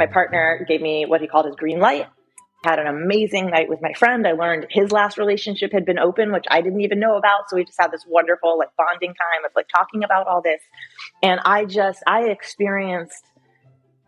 my partner gave me what he called his green light. Had an amazing night with my friend. I learned his last relationship had been open, which I didn't even know about. So we just had this wonderful like bonding time of like talking about all this. And I experienced,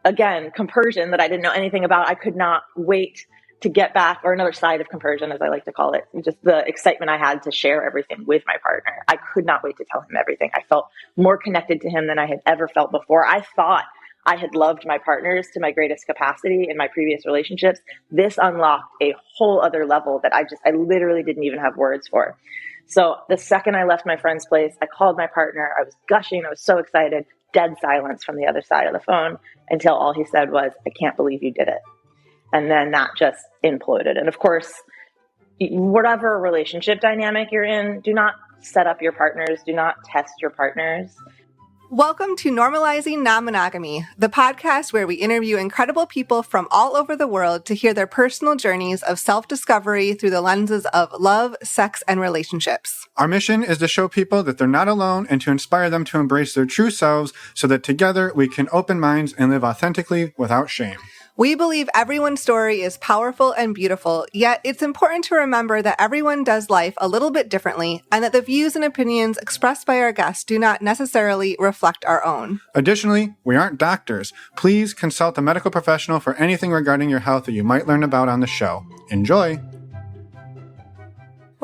again, compersion that I didn't know anything about. I could not wait to get back, or another side of compersion, as I like to call it, just the excitement I had to share everything with my partner. I could not wait to tell him everything. I felt more connected to him than I had ever felt before. I thought I had loved my partners to my greatest capacity in my previous relationships. This unlocked a whole other level that I literally didn't even have words for. So the second I left my friend's place, I called my partner. I was gushing. I was so excited. Dead silence from the other side of the phone until all he said was, "I can't believe you did it." And then that just imploded. And of course, whatever relationship dynamic you're in, do not set up your partners. Do not test your partners. Welcome to Normalizing Non-Monogamy, the podcast where we interview incredible people from all over the world to hear their personal journeys of self-discovery through the lenses of love, sex, and relationships. Our mission is to show people that they're not alone and to inspire them to embrace their true selves so that together we can open minds and live authentically without shame. We believe everyone's story is powerful and beautiful, yet it's important to remember that everyone does life a little bit differently and that the views and opinions expressed by our guests do not necessarily reflect our own. Additionally, we aren't doctors. Please consult a medical professional for anything regarding your health that you might learn about on the show. Enjoy!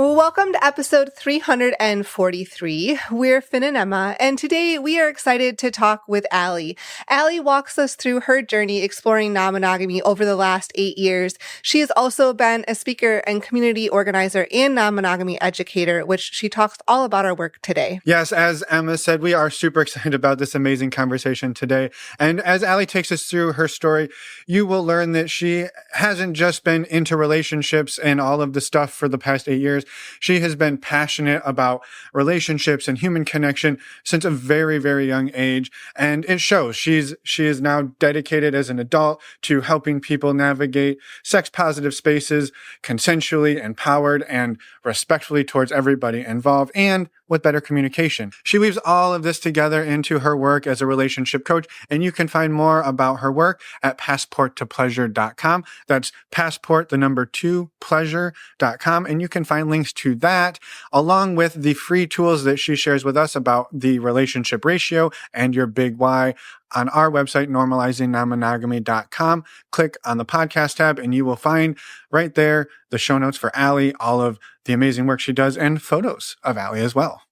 Welcome to episode 343. We're Finn and Emma, and today we are excited to talk with Allie. Allie walks us through her journey exploring non-monogamy over the last 8 years. She has also been a speaker and community organizer and non-monogamy educator, which she talks all about our work today. Yes, as Emma said, we are super excited about this amazing conversation today. And as Allie takes us through her story, you will learn that she hasn't just been into relationships and all of the stuff for the past 8 years. She has been passionate about relationships and human connection since a very, very young age. And it shows. She is now dedicated as an adult to helping people navigate sex-positive spaces consensually, empowered, and respectfully towards everybody involved, and with better communication. She weaves all of this together into her work as a relationship coach, and you can find more about her work at passporttopleasure.com. That's passport, 2, pleasure.com, and you can find links to that, along with the free tools that she shares with us about the relationship ratio and your big why on our website, normalizingnonmonogamy.com. Click on the podcast tab, and you will find right there the show notes for Allie, all of the amazing work she does, and photos of Allie as well.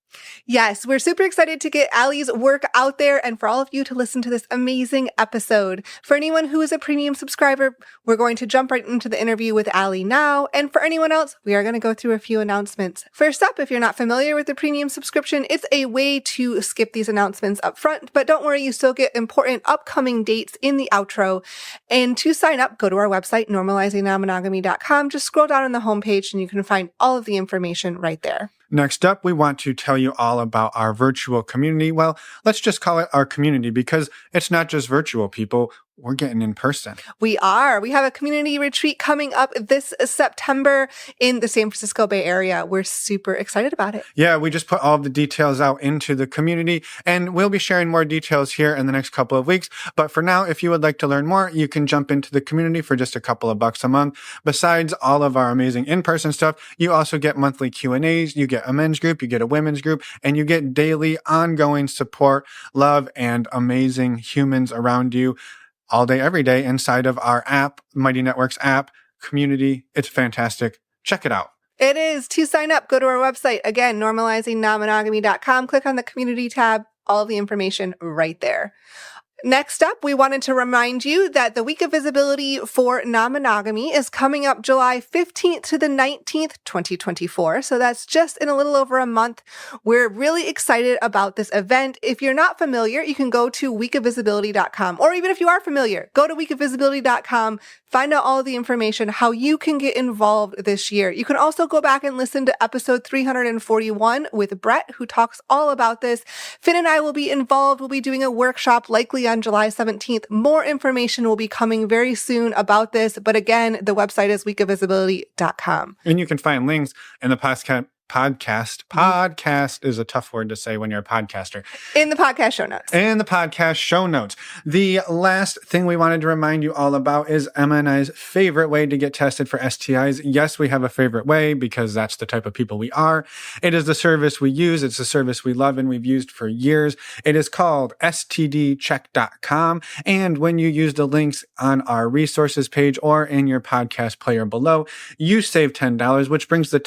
Yes, we're super excited to get Allie's work out there and for all of you to listen to this amazing episode. For anyone who is a premium subscriber, we're going to jump right into the interview with Allie now. And for anyone else, we are going to go through a few announcements. First up, if you're not familiar with the premium subscription, it's a way to skip these announcements up front, but don't worry, you still get important upcoming dates in the outro. And to sign up, go to our website, normalizingnonmonogamy.com. Just scroll down on the homepage and you can find all of the information right there. Next up, we want to tell you all about our virtual community. Well, let's just call it our community because it's not just virtual, people. We're getting in person. We are. We have a community retreat coming up this September in the San Francisco Bay Area. We're super excited about it. Yeah, we just put all the details out into the community, and we'll be sharing more details here in the next couple of weeks. But for now, if you would like to learn more, you can jump into the community for just a couple of bucks a month. Besides all of our amazing in-person stuff, you also get monthly Q&As, you get a men's group, you get a women's group, and you get daily ongoing support, love, and amazing humans around you all day, every day inside of our app, Mighty Networks app, community. It's fantastic. Check it out. It is. To sign up, go to our website. Again, normalizingnonmonogamy.com. Click on the community tab. All of the information right there. Next up, we wanted to remind you that the Week of Visibility for Non-Monogamy is coming up July 15th to the 19th, 2024. So that's just in a little over a month. We're really excited about this event. If you're not familiar, you can go to weekofvisibility.com, or even if you are familiar, go to weekofvisibility.com, find out all of the information, how you can get involved this year. You can also go back and listen to episode 341 with Brett, who talks all about this. Finn and I will be involved. We'll be doing a workshop likely on July 17th. More information will be coming very soon about this. But again, the website is weekofvisibility.com. And you can find links in the Podcast is a tough word to say when you're a podcaster. In the podcast show notes. And the podcast show notes. The last thing we wanted to remind you all about is Emma and I's favorite way to get tested for STIs. Yes, we have a favorite way because that's the type of people we are. It is the service we use. It's the service we love and we've used for years. It is called stdcheck.com. And when you use the links on our resources page or in your podcast player below, you save $10, which brings the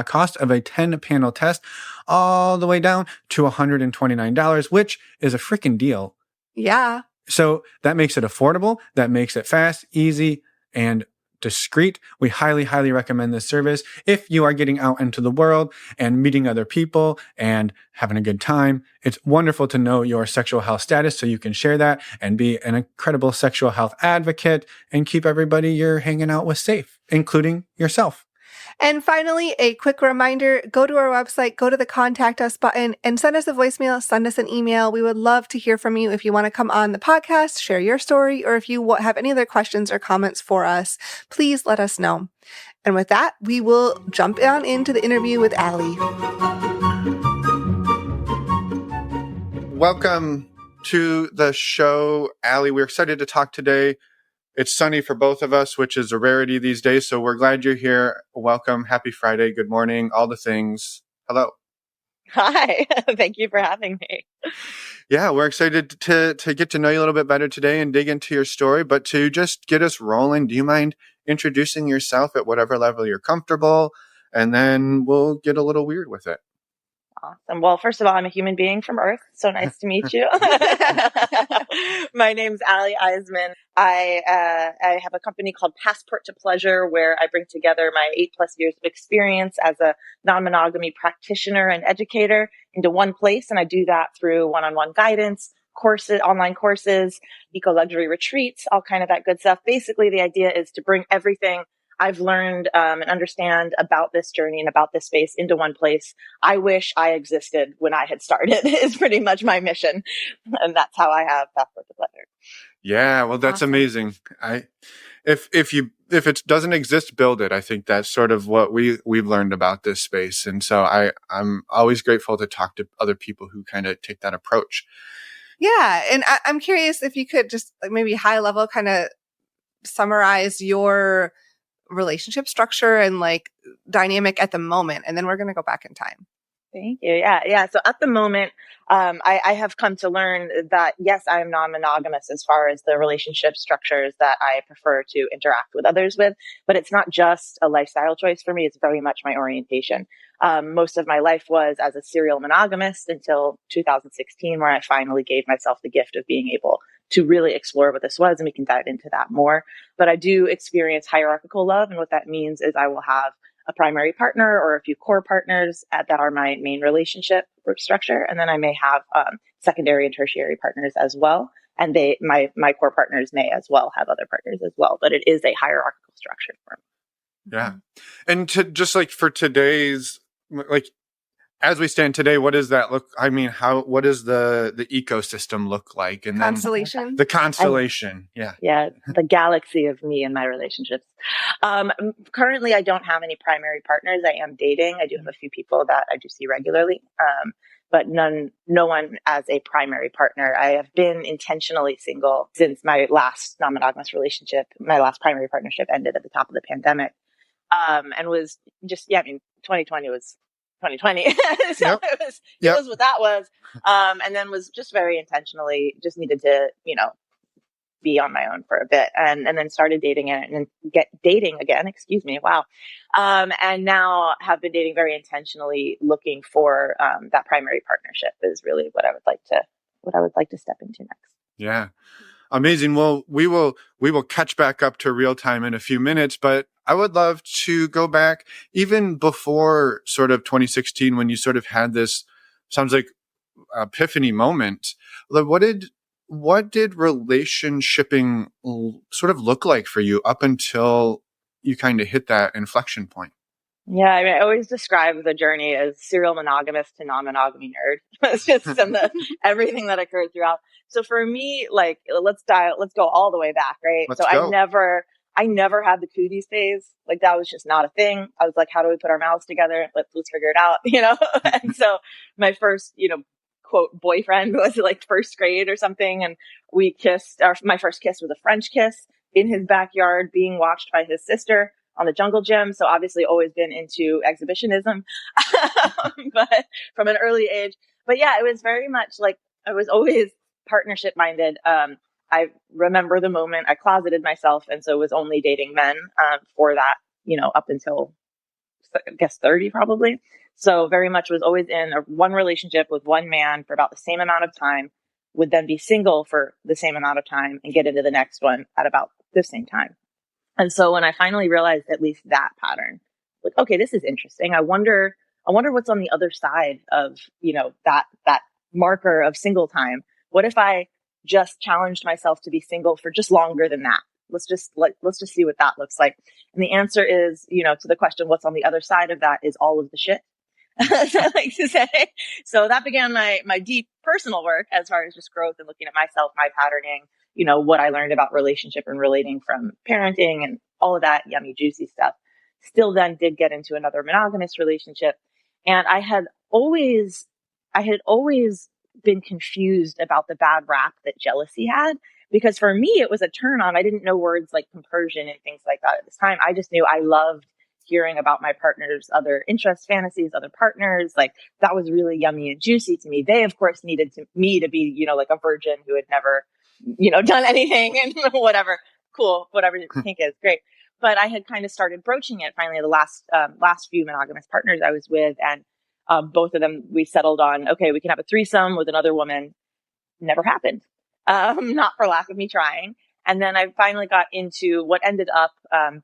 cost of a 10-panel test all the way down to $129, which is a freaking deal. Yeah. So that makes it affordable. That makes it fast, easy, and discreet. We highly, highly recommend this service. If you are getting out into the world and meeting other people and having a good time, it's wonderful to know your sexual health status so you can share that and be an incredible sexual health advocate and keep everybody you're hanging out with safe, including yourself. And finally, a quick reminder, go to our website, go to the contact us button and send us a voicemail, send us an email. We would love to hear from you. If you want to come on the podcast, share your story, or if you have any other questions or comments for us, please let us know. And with that, we will jump on into the interview with Allie. Welcome to the show, Allie. We're excited to talk today. It's sunny for both of us, which is a rarity these days. So we're glad you're here. Welcome. Happy Friday. Good morning. All the things. Hello. Hi. Thank you for having me. Yeah, we're excited to get to know you a little bit better today and dig into your story. But to just get us rolling, do you mind introducing yourself at whatever level you're comfortable? And then we'll get a little weird with it. Awesome. Well, first of all, I'm a human being from Earth. So nice to meet you. My name's Allie Eisman. I have a company called Passport to Pleasure where I bring together my 8+ years of experience as a non-monogamy practitioner and educator into one place. And I do that through one-on-one guidance, courses, online courses, eco-luxury retreats, all kind of that good stuff. Basically, the idea is to bring everything I've learned and understand about this journey and about this space into one place. I wish I existed when I had started is pretty much my mission. And that's how I have Passport to Pleasure. Yeah, well, that's awesome. Amazing. If it doesn't exist, build it. I think that's sort of what we've learned about this space. And so I'm always grateful to talk to other people who kind of take that approach. Yeah. And I'm curious if you could just maybe high level kind of summarize your relationship structure and dynamic at the moment. And then we're going to go back in time. Thank you. Yeah. So at the moment, I have come to learn that, yes, I am non-monogamous as far as the relationship structures that I prefer to interact with others with, but it's not just a lifestyle choice for me. It's very much my orientation. Most of my life was as a serial monogamist until 2016, where I finally gave myself the gift of being able to really explore what this was. And we can dive into that more. But I do experience hierarchical love. And what that means is I will have a primary partner or a few core partners that are my main relationship structure. And then I may have secondary and tertiary partners as well. And my core partners may as well have other partners as well. But it is a hierarchical structure for me. Yeah. And to just for today's, as we stand today, what does that look? I mean, what does the ecosystem look like? And constellation? Then the constellation. Yeah. Yeah. The galaxy of me and my relationships. Currently, I don't have any primary partners. I am dating. I do have a few people that I do see regularly. But no one as a primary partner. I have been intentionally single since my last non-monogamous relationship. My last primary partnership ended at the top of the pandemic. And was just, 2020 was 2020. So yep. it was what that was. And then was just very intentionally just needed to, be on my own for a bit and then started dating and get dating again. Excuse me. Wow. And now have been dating very intentionally, looking for, that primary partnership is really what I would like to step into next. Yeah. Amazing. Well, we will catch back up to real time in a few minutes, but I would love to go back even before sort of 2016 when you sort of had this, sounds like epiphany moment. What did relationshiping sort of look like for you up until you kind of hit that inflection point? Yeah, I always describe the journey as serial monogamous to non-monogamy nerd. It's just everything that occurred throughout. So for me, let's go all the way back, right? Let's go. I never had the cooties phase. Like that was just not a thing. I was like, how do we put our mouths together? Let's figure it out, And so my first, quote boyfriend was like first grade or something. And we kissed, my first kiss was a French kiss in his backyard being watched by his sister on the jungle gym. So obviously always been into exhibitionism, but from an early age. But yeah, it was very much like I was always partnership minded. I remember the moment I closeted myself, and so was only dating men for that, up until I guess 30 probably. So very much was always in one relationship with one man for about the same amount of time, would then be single for the same amount of time and get into the next one at about the same time. And so when I finally realized at least that pattern, like, okay, this is interesting. I wonder what's on the other side of, that marker of single time. What if I just challenged myself to be single for just longer than that? Let's just see what that looks like. And the answer is, to the question, what's on the other side of that is all of the shit. As I like to say. So that began my deep personal work as far as just growth and looking at myself, my patterning, what I learned about relationship and relating from parenting and all of that yummy, juicy stuff. Still then did get into another monogamous relationship. And I had always been confused about the bad rap that jealousy had, because for me, it was a turn on. I didn't know words like compersion and things like that at this time. I just knew I loved hearing about my partner's other interests, fantasies, other partners. Like that was really yummy and juicy to me. They, of course, needed me to be, like a virgin who had never, done anything and whatever. Cool. Whatever you think is great. But I had kind of started broaching it finally the last few monogamous partners I was with. And both of them, we settled on, okay, we can have a threesome with another woman. Never happened. Not for lack of me trying. And then I finally got into what ended up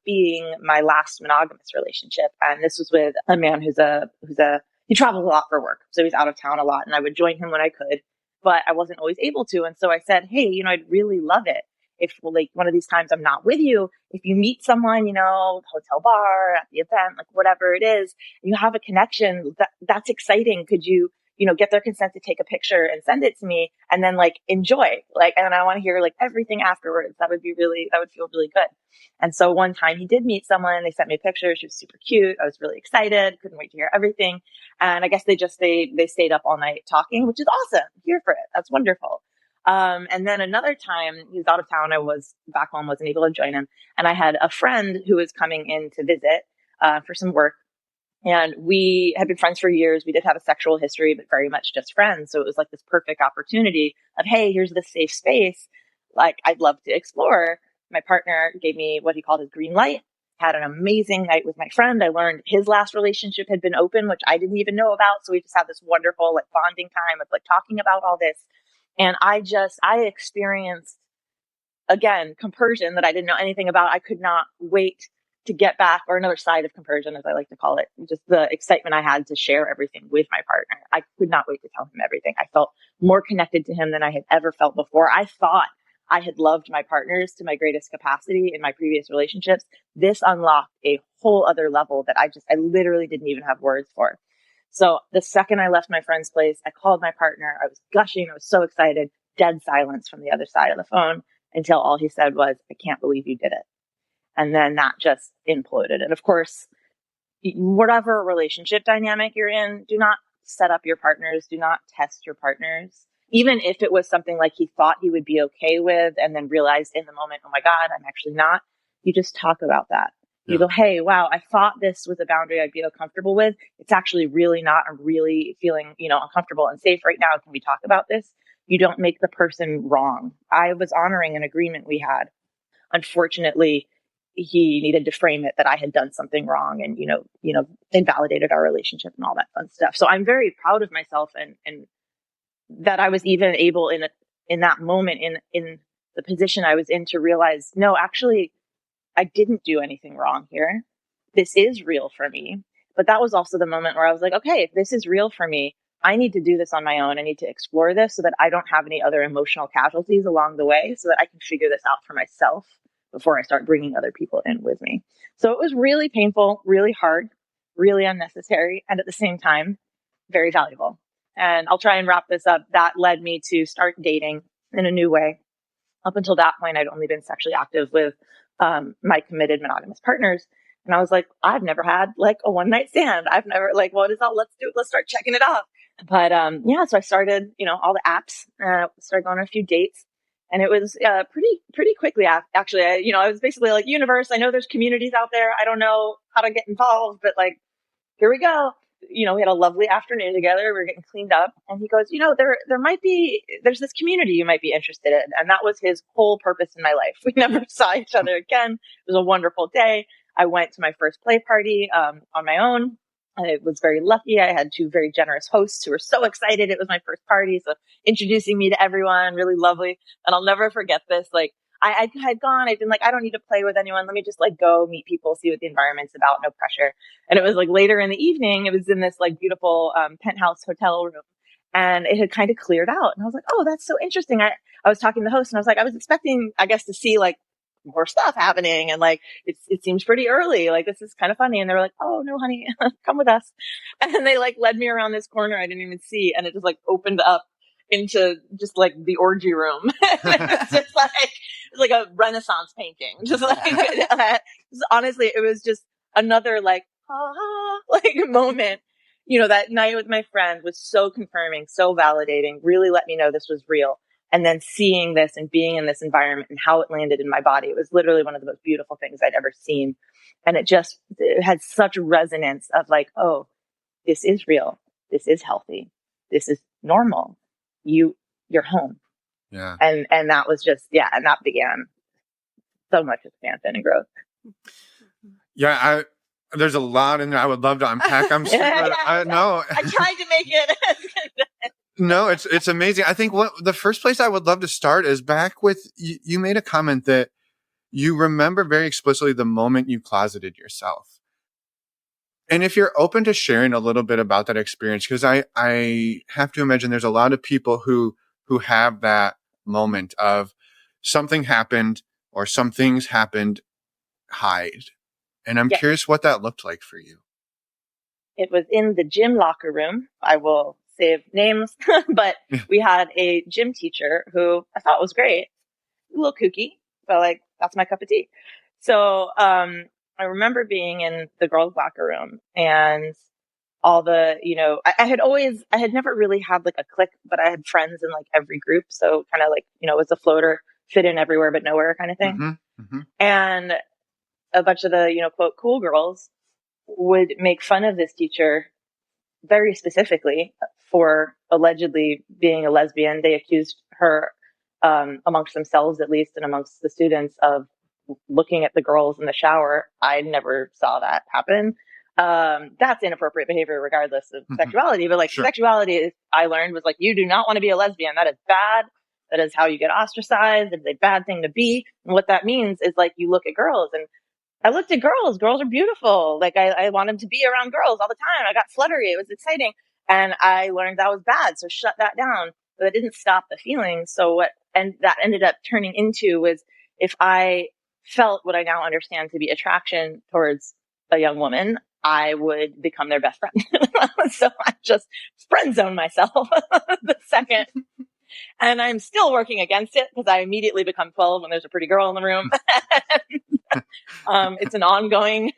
being my last monogamous relationship. And this was with a man he travels a lot for work. So he's out of town a lot. And I would join him when I could, but I wasn't always able to. And so I said, hey, I'd really love it if like one of these times I'm not with you, if you meet someone, hotel bar, at the event, like whatever it is, you have a connection, that's exciting. Could you, get their consent to take a picture and send it to me and then like enjoy, like, and I want to hear like everything afterwards. That would feel really good. And so one time he did meet someone, they sent me a picture. She was super cute. I was really excited. Couldn't wait to hear everything. And I guess they stayed up all night talking, which is awesome. I'm here for it. That's wonderful. And then another time he was out of town. I was back home, wasn't able to join him. And I had a friend who was coming in to visit, for some work. And we had been friends for years. We did have a sexual history, but very much just friends. So it was like this perfect opportunity of, hey, here's this safe space. Like I'd love to explore. My partner gave me what he called his green light. Had an amazing night with my friend. I learned his last relationship had been open, which I didn't even know about. So we just had this wonderful like bonding time of like talking about all this. And I experienced, again, compersion that I didn't know anything about. I could not wait to get back, or another side of compersion, as I like to call it, just the excitement I had to share everything with my partner. I could not wait to tell him everything. I felt more connected to him than I had ever felt before. I thought I had loved my partners to my greatest capacity in my previous relationships. This unlocked a whole other level that I literally didn't even have words for. So the second I left my friend's place, I called my partner. I was gushing. I was so excited. Dead silence from the other side of the phone until all he said was, I can't believe you did it. And then that just imploded. And of course, whatever relationship dynamic you're in, do not set up your partners. Do not test your partners. Even if it was something like he thought he would be okay with and then realized in the moment, oh my God, I'm actually not. You just talk about that. You go, hey, wow, I thought this was a boundary I'd be uncomfortable with. It's actually really not. I'm really feeling, uncomfortable and safe right now. Can we talk about this? You don't make the person wrong. I was honoring an agreement we had. Unfortunately, he needed to frame it that I had done something wrong and, invalidated our relationship and all that fun stuff. So I'm very proud of myself and that I was even able in that moment, in the position I was in, to realize, no, actually, I didn't do anything wrong here. This is real for me. But that was also the moment where I was like, okay, if this is real for me, I need to do this on my own. I need to explore this so that I don't have any other emotional casualties along the way, so that I can figure this out for myself before I start bringing other people in with me. So it was really painful, really hard, really unnecessary, and at the same time, very valuable. And I'll try and wrap this up. That led me to start dating in a new way. Up until that point, I'd only been sexually active with my committed monogamous partners. And I was like, I've never had like a one night stand. I've never like, what is all? Let's do it. Let's start checking it off. But yeah, so I started, all the apps, started going on a few dates. And it was pretty quickly. Actually, I was basically like, universe, I know there's communities out there. I don't know how to get involved, but like, here we go. We had a lovely afternoon together. We were getting cleaned up. And he goes, there's this community you might be interested in. And that was his whole purpose in my life. We never saw each other again. It was a wonderful day. I went to my first play party on my own. I was very lucky. I had two very generous hosts who were so excited. It was my first party. So introducing me to everyone, really lovely. And I'll never forget this. Like, I had gone, I'd been like, I don't need to play with anyone. Let me just like go meet people, see what the environment's about. No pressure. And it was like later in the evening, it was in this like beautiful penthouse hotel room, and it had kind of cleared out. And I was like, oh, that's so interesting. I was talking to the host, and I was like, I was expecting, I guess, to see like more stuff happening. And like, it seems pretty early. Like, this is kind of funny. And they were like, oh no, honey, come with us. And they like led me around this corner I didn't even see. And it just like opened up into just like the orgy room. It was just like a Renaissance painting. Just like, honestly, it was just another like, like moment. That night with my friend was so confirming, so validating, really let me know this was real. And then seeing this and being in this environment and how it landed in my body, it was literally one of the most beautiful things I'd ever seen. And it had such resonance of like, oh, this is real. This is healthy. This is normal. You're home. Yeah. And that was just, and that began so much expansion and growth. Yeah. There's a lot in there I would love to unpack. I'm super, no. I tried to make it. No, it's amazing. I think the first place I would love to start is back with, you made a comment that you remember very explicitly the moment you closeted yourself. And if you're open to sharing a little bit about that experience, because I have to imagine there's a lot of people who have that moment of something happened or some things happened, hide. And I'm curious what that looked like for you. It was in the gym locker room. I will save names, but we had a gym teacher who I thought was great, a little kooky, but like, that's my cup of tea. So, I remember being in the girls' locker room and all the, I had never really had like a clique, but I had friends in like every group. So kind of like, it was a floater, fit in everywhere, but nowhere kind of thing. Mm-hmm, mm-hmm. And a bunch of the, quote, cool girls would make fun of this teacher very specifically for allegedly being a lesbian. They accused her, amongst themselves, at least, and amongst the students, of looking at the girls in the shower. I never saw that happen. That's inappropriate behavior regardless of sexuality, but like sexuality, I learned, was like, you do not want to be a lesbian. That is bad. That is how you get ostracized. It's a bad thing to be. And what that means is like, you look at girls, and I looked at girls. Girls are beautiful. Like I wanted to be around girls all the time. I got fluttery. It was exciting. And I learned that was bad. So shut that down. But it didn't stop the feelings. So that ended up turning into was, if I felt what I now understand to be attraction towards a young woman, I would become their best friend. So I just friend zone myself the second. And I'm still working against it because I immediately become 12 when there's a pretty girl in the room. It's an ongoing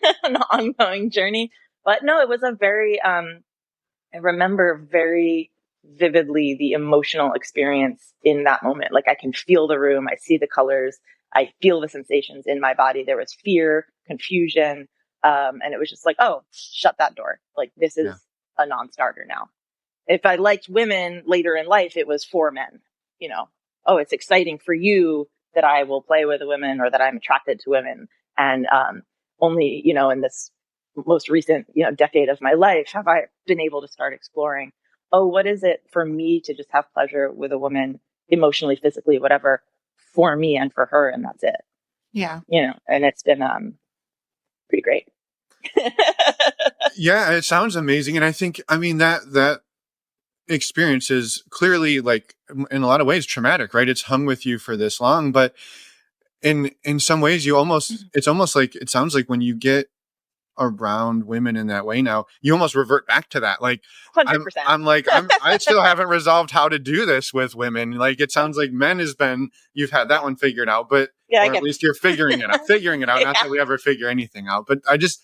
journey. But no, it was a very, I remember very vividly the emotional experience in that moment. Like, I can feel the room. I see the colors. I feel the sensations in my body. There was fear, confusion. And it was just like, oh, shut that door. Like, this is a non-starter now. If I liked women later in life, it was for men, oh, it's exciting for you that I will play with a woman or that I'm attracted to women. And, only, in this most recent, decade of my life, have I been able to start exploring, oh, what is it for me to just have pleasure with a woman emotionally, physically, whatever, for me and for her. And that's it. Yeah. And it's been, pretty great. Yeah. It sounds amazing. And I think, that experience is clearly, like, in a lot of ways traumatic, right? It's hung with you for this long, but in some ways it's almost like, it sounds like when you get around women in that way now, you almost revert back to that. Like, 100%. I still haven't resolved how to do this with women. Like, it sounds like men you've had that one figured out, but Yeah, I or at get least you're figuring it out. Figuring it out. yeah. Not that we ever figure anything out, but it's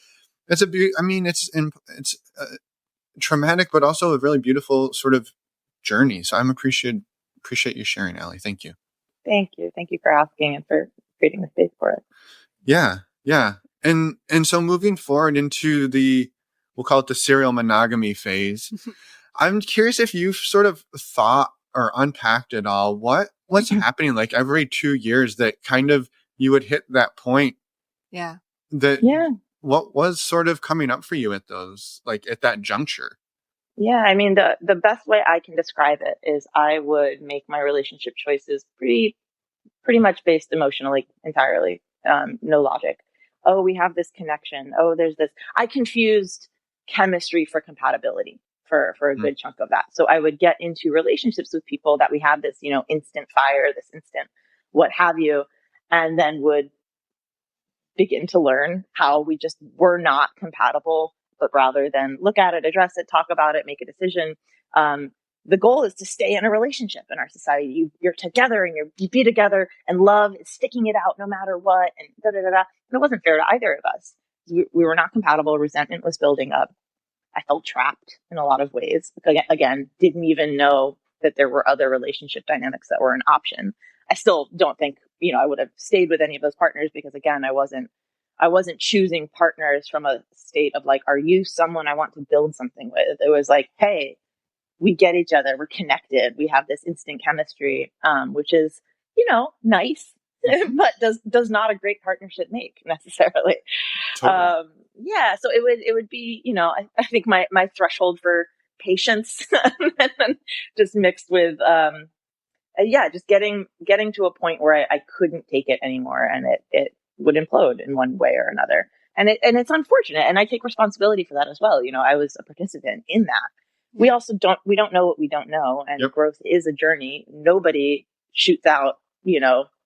traumatic, but also a really beautiful sort of journey. So appreciate you sharing, Allie. Thank you. Thank you. Thank you for asking and for creating the space for it. Yeah, yeah. And so moving forward into we'll call it the serial monogamy phase. I'm curious if you've sort of thought or unpacked it all. What's happening like every 2 years that kind of you would hit that point? Yeah. Yeah. What was sort of coming up for you at that juncture? Yeah. I mean, the best way I can describe it is I would make my relationship choices pretty much based emotionally entirely. No logic. Oh, we have this connection. Oh, there's this. I confused chemistry for compatibility for a good chunk of that. So I would get into relationships with people that we had this, instant fire, this instant what have you, and then would begin to learn how we just were not compatible, but rather than look at it, address it, talk about it, make a decision. The goal is to stay in a relationship in our society. You're together and you be together, and love is sticking it out no matter what. And da da da da. And it wasn't fair to either of us. We were not compatible. Resentment was building up. I felt trapped in a lot of ways. Again, didn't even know that there were other relationship dynamics that were an option. I still don't think, I would have stayed with any of those partners because again, I wasn't choosing partners from a state of like, are you someone I want to build something with? It was like, hey, we get each other, we're connected, we have this instant chemistry, which is, nice, but does not a great partnership make necessarily. Totally. Yeah, so it would be, I think my threshold for patience just mixed with just getting to a point where I couldn't take it anymore, and it would implode in one way or another. And it's unfortunate, and I take responsibility for that as well. I was a participant in that. We also we don't know what we don't know, and growth is a journey. Nobody shoots out,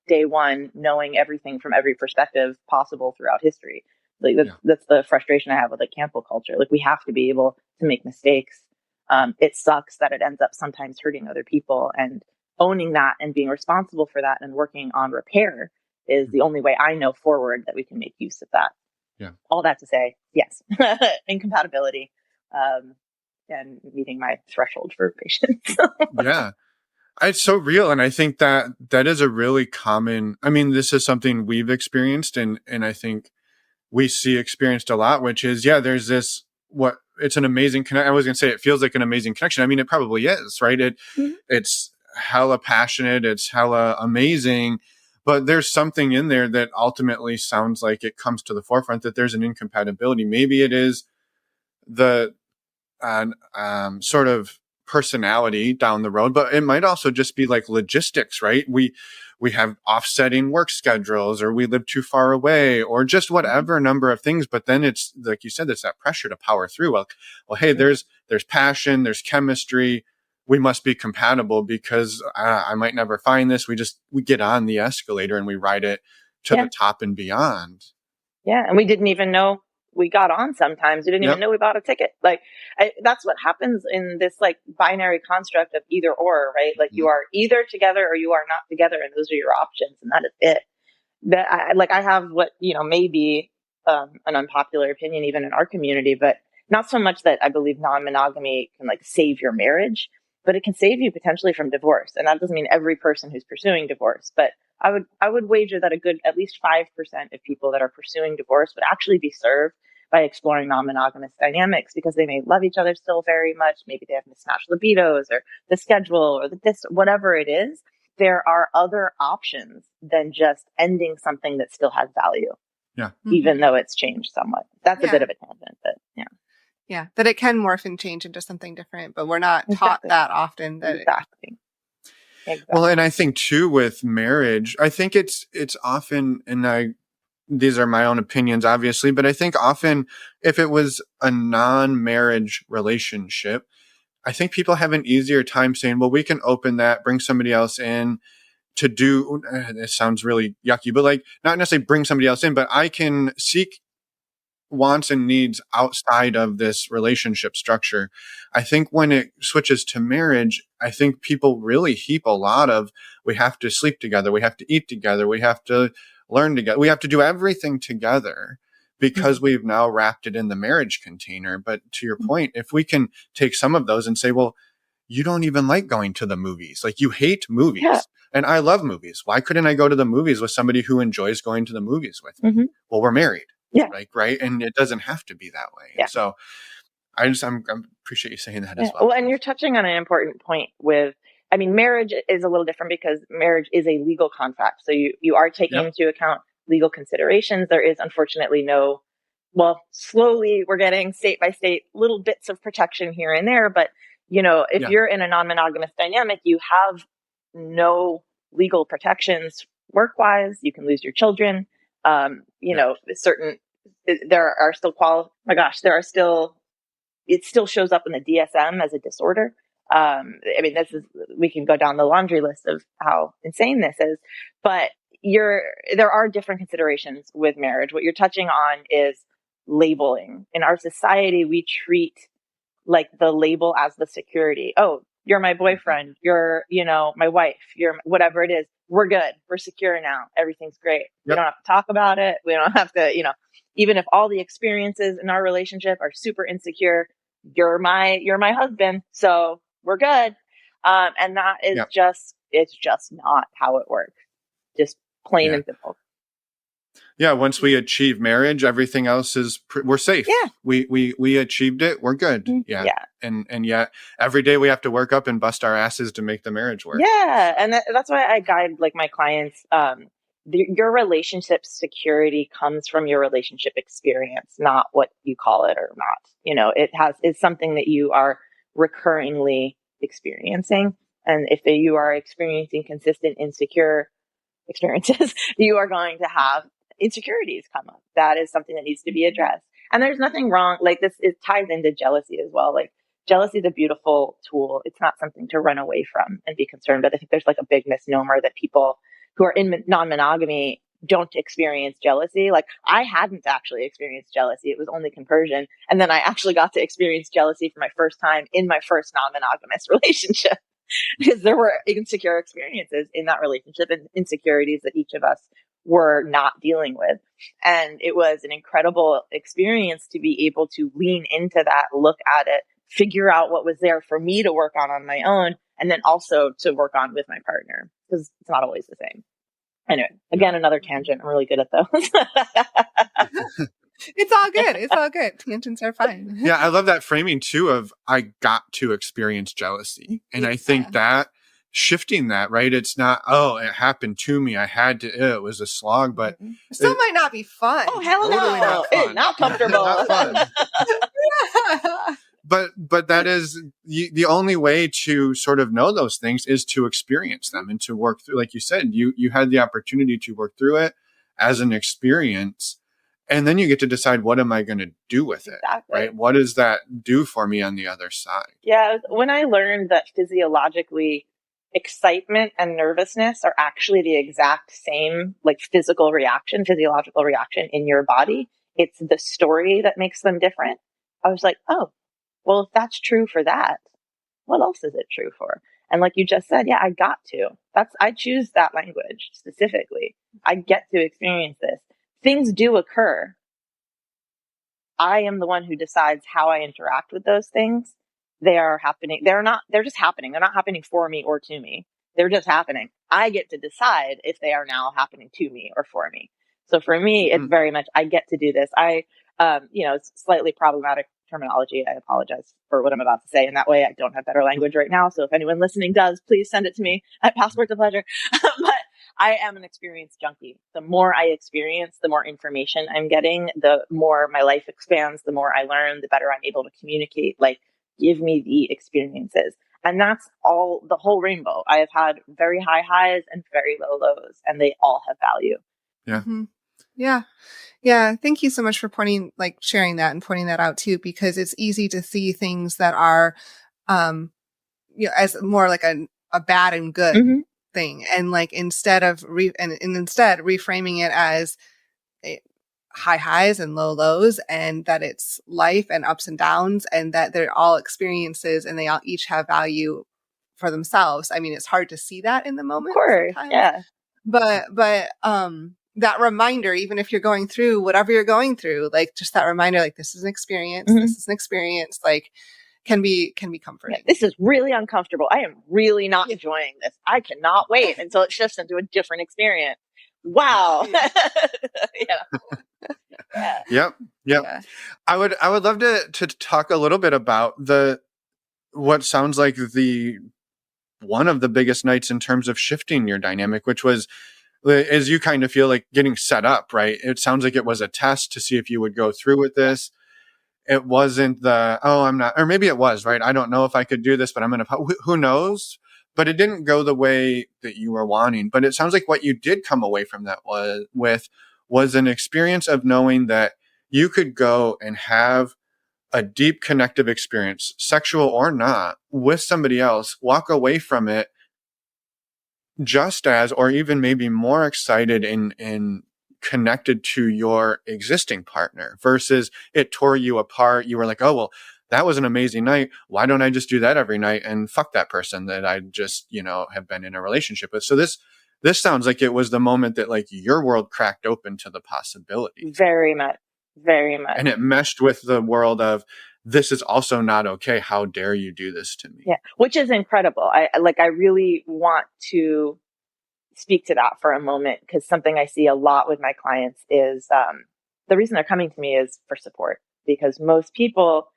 day one, knowing everything from every perspective possible throughout history. Like that's the frustration I have with cancel culture. Like we have to be able to make mistakes. It sucks that it ends up sometimes hurting other people, and owning that and being responsible for that and working on repair is the only way I know forward that we can make use of that. Yeah. All that to say, yes, incompatibility, and meeting my threshold for patience. Yeah. It's so real. And I think that is a really common, this is something we've experienced and I think we see experienced a lot, which is, there's this, it's an amazing connection. I was going to say, it feels like an amazing connection. It probably is, right? It's hella passionate. It's hella amazing, but there's something in there that ultimately sounds like it comes to the forefront that there's an incompatibility. Maybe it is the sort of personality down the road, but it might also just be like logistics, right? We have offsetting work schedules, or we live too far away, or just whatever number of things. But then it's like you said, it's that pressure to power through. Well, hey, there's passion, there's chemistry. We must be compatible because I might never find this. We get on the escalator and we ride it to the top and beyond. Yeah. And we didn't even know we got on sometimes. We didn't even know we bought a ticket. That's what happens in this binary construct of either or, right? You are either together or you are not together. And those are your options. And that is it. That I have what, may be an unpopular opinion even in our community, but not so much that I believe non-monogamy can save your marriage, but it can save you potentially from divorce. And that doesn't mean every person who's pursuing divorce, but I would wager that at least 5% of people that are pursuing divorce would actually be served by exploring non-monogamous dynamics, because they may love each other still very much. Maybe they have mismatched libidos, or the schedule, or whatever it is. There are other options than just ending something that still has value. Yeah. Even though it's changed somewhat. That's a bit of a tangent, but yeah. Yeah. That it can morph and change into something different, but we're not taught that often. Exactly. Well, and I think too with marriage, I think it's often, and these are my own opinions, obviously, but I think often if it was a non-marriage relationship, I think people have an easier time saying, well, we can open that, bring somebody else in to do, it sounds really yucky, but not necessarily bring somebody else in, but I can seek wants and needs outside of this relationship structure. I think when it switches to marriage, I think people really heap a lot of, we have to sleep together, we have to eat together, we have to learn together, we have to do everything together because we've now wrapped it in the marriage container. But to your point, if we can take some of those and say, well, you don't even like going to the movies. Like, you hate movies. Yeah. And I love movies. Why couldn't I go to the movies with somebody who enjoys going to the movies with me? Well, we're married. Yeah. Like, right. And it doesn't have to be that way. Yeah. So I appreciate you saying that as Well, well. and you're touching on an important point with, I mean, marriage is a little different because marriage is a legal contract. So you are taking into account legal considerations. There is unfortunately slowly we're getting state by state little bits of protection here and there. But, if you're in a non-monogamous dynamic, you have no legal protections work-wise. You can lose your children. It still shows up in the DSM as a disorder. We can go down the laundry list of how insane this is, but there are different considerations with marriage. What you're touching on is labeling. In our society, we treat like the label as the security. Oh, you're my boyfriend. You're, my wife. You're whatever it is. We're good. We're secure now. Everything's great. We don't have to talk about it. We don't have to, even if all the experiences in our relationship are super insecure, you're my husband. So we're good. And that is it's just not how it works. Just plain and simple. Yeah. Once we achieve marriage, everything else we're safe. Yeah. We achieved it. We're good. Yeah. And yet every day we have to work up and bust our asses to make the marriage work. Yeah. And that's why I guide like my clients. Your relationship security comes from your relationship experience, not what you call it or not. It's something that you are recurringly experiencing. And if you are experiencing consistent insecure experiences, you are going to have insecurities come up. That is something that needs to be addressed. And there's nothing wrong. Like, it ties into jealousy as well. Like, jealousy is a beautiful tool. It's not something to run away from and be concerned. But I think there's like a big misnomer that people who are in non-monogamy don't experience jealousy. Like, I hadn't actually experienced jealousy. It was only compersion. And then I actually got to experience jealousy for my first time in my first non-monogamous relationship. Because there were insecure experiences in that relationship and insecurities that each of us were not dealing with. And it was an incredible experience to be able to lean into that, look at it, figure out what was there for me to work on my own, and then also to work on with my partner, because it's not always the same. Anyway, again, another tangent. I'm really good at those. It's all good. It's all good. Tangents are fine. Yeah, I love that framing too of I got to experience jealousy. And I think that shifting that, right? It's not, oh, it happened to me. I had to, it was a slog, but it still might not be fun. Oh, hell no. Totally not fun. It's not comfortable. Not fun. But that is the only way to sort of know those things is to experience them and to work through, like you said, you had the opportunity to work through it as an experience. And then you get to decide, what am I going to do with it? Exactly. Right? What does that do for me on the other side? Yeah. When I learned that physiologically excitement and nervousness are actually the exact same, like physiological reaction in your body, it's the story that makes them different. I was like, oh, well, if that's true for that, what else is it true for? And like you just said, yeah, I got to. I choose that language specifically. I get to experience this. Things do occur. I am the one who decides how I interact with those things. They are happening. They're just happening. They're not happening for me or to me. They're just happening. I get to decide if they are now happening to me or for me. So for me, it's very much, I get to do this. It's slightly problematic terminology. I apologize for what I'm about to say. And that way I don't have better language right now. So if anyone listening does, please send it to me at Passports of Pleasure. But I am an experience junkie. The more I experience, the more information I'm getting, the more my life expands, the more I learn, the better I'm able to communicate. Like, give me the experiences. And that's all, the whole rainbow. I have had very high highs and very low lows, and they all have value. Yeah. Mm-hmm. Yeah. Yeah. Thank you so much for sharing that and pointing that out too, because it's easy to see things that are, as more like a bad and good thing. And like, instead of reframing it as high highs and low lows, and that it's life and ups and downs, and that they're all experiences and they all each have value for themselves. I mean, it's hard to see that in the Of moment course. sometimes. Yeah. But that reminder, even if you're going through whatever you're going through, like just that reminder, like this is an experience, this is an experience, like can be comforting. Yeah, this is really uncomfortable. I am really not enjoying this. I cannot wait until it shifts into a different experience. Wow. Yeah. Yep. Yeah. I would love to talk a little bit about what sounds like one of the biggest nights in terms of shifting your dynamic, which was, as you kind of feel like, getting set up, right? It sounds like it was a test to see if you would go through with this. It wasn't I'm not, or maybe it was, right? I don't know if I could do this, but I'm going to, who knows? But it didn't go the way that you were wanting. But it sounds like what you did come away from that was an experience of knowing that you could go and have a deep connective experience, sexual or not, with somebody else, walk away from it just as, or even maybe more excited and connected to your existing partner, versus it tore you apart. You were like, oh, well, that was an amazing night. Why don't I just do that every night and fuck that person that I just, have been in a relationship with? So this sounds like it was the moment that like your world cracked open to the possibility. Very much. Very much. And it meshed with the world of, this is also not okay. How dare you do this to me? Yeah. Which is incredible. I really want to speak to that for a moment, because something I see a lot with my clients is, the reason they're coming to me is for support, because most people,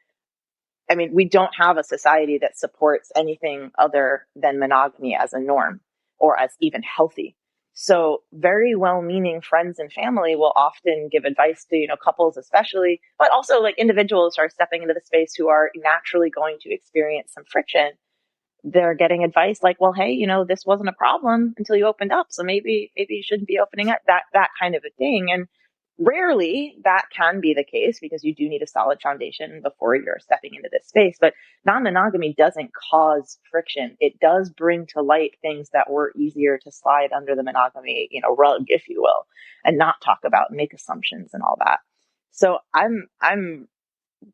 I mean, we don't have a society that supports anything other than monogamy as a norm or as even healthy. So very well-meaning friends and family will often give advice to, couples especially, but also like individuals who are stepping into the space who are naturally going to experience some friction. They're getting advice like, well, hey, this wasn't a problem until you opened up. So maybe you shouldn't be opening up, that kind of a thing. And rarely that can be the case, because you do need a solid foundation before you're stepping into this space. But non-monogamy doesn't cause friction. It does bring to light things that were easier to slide under the monogamy, rug, if you will, and not talk about, make assumptions and all that. So I'm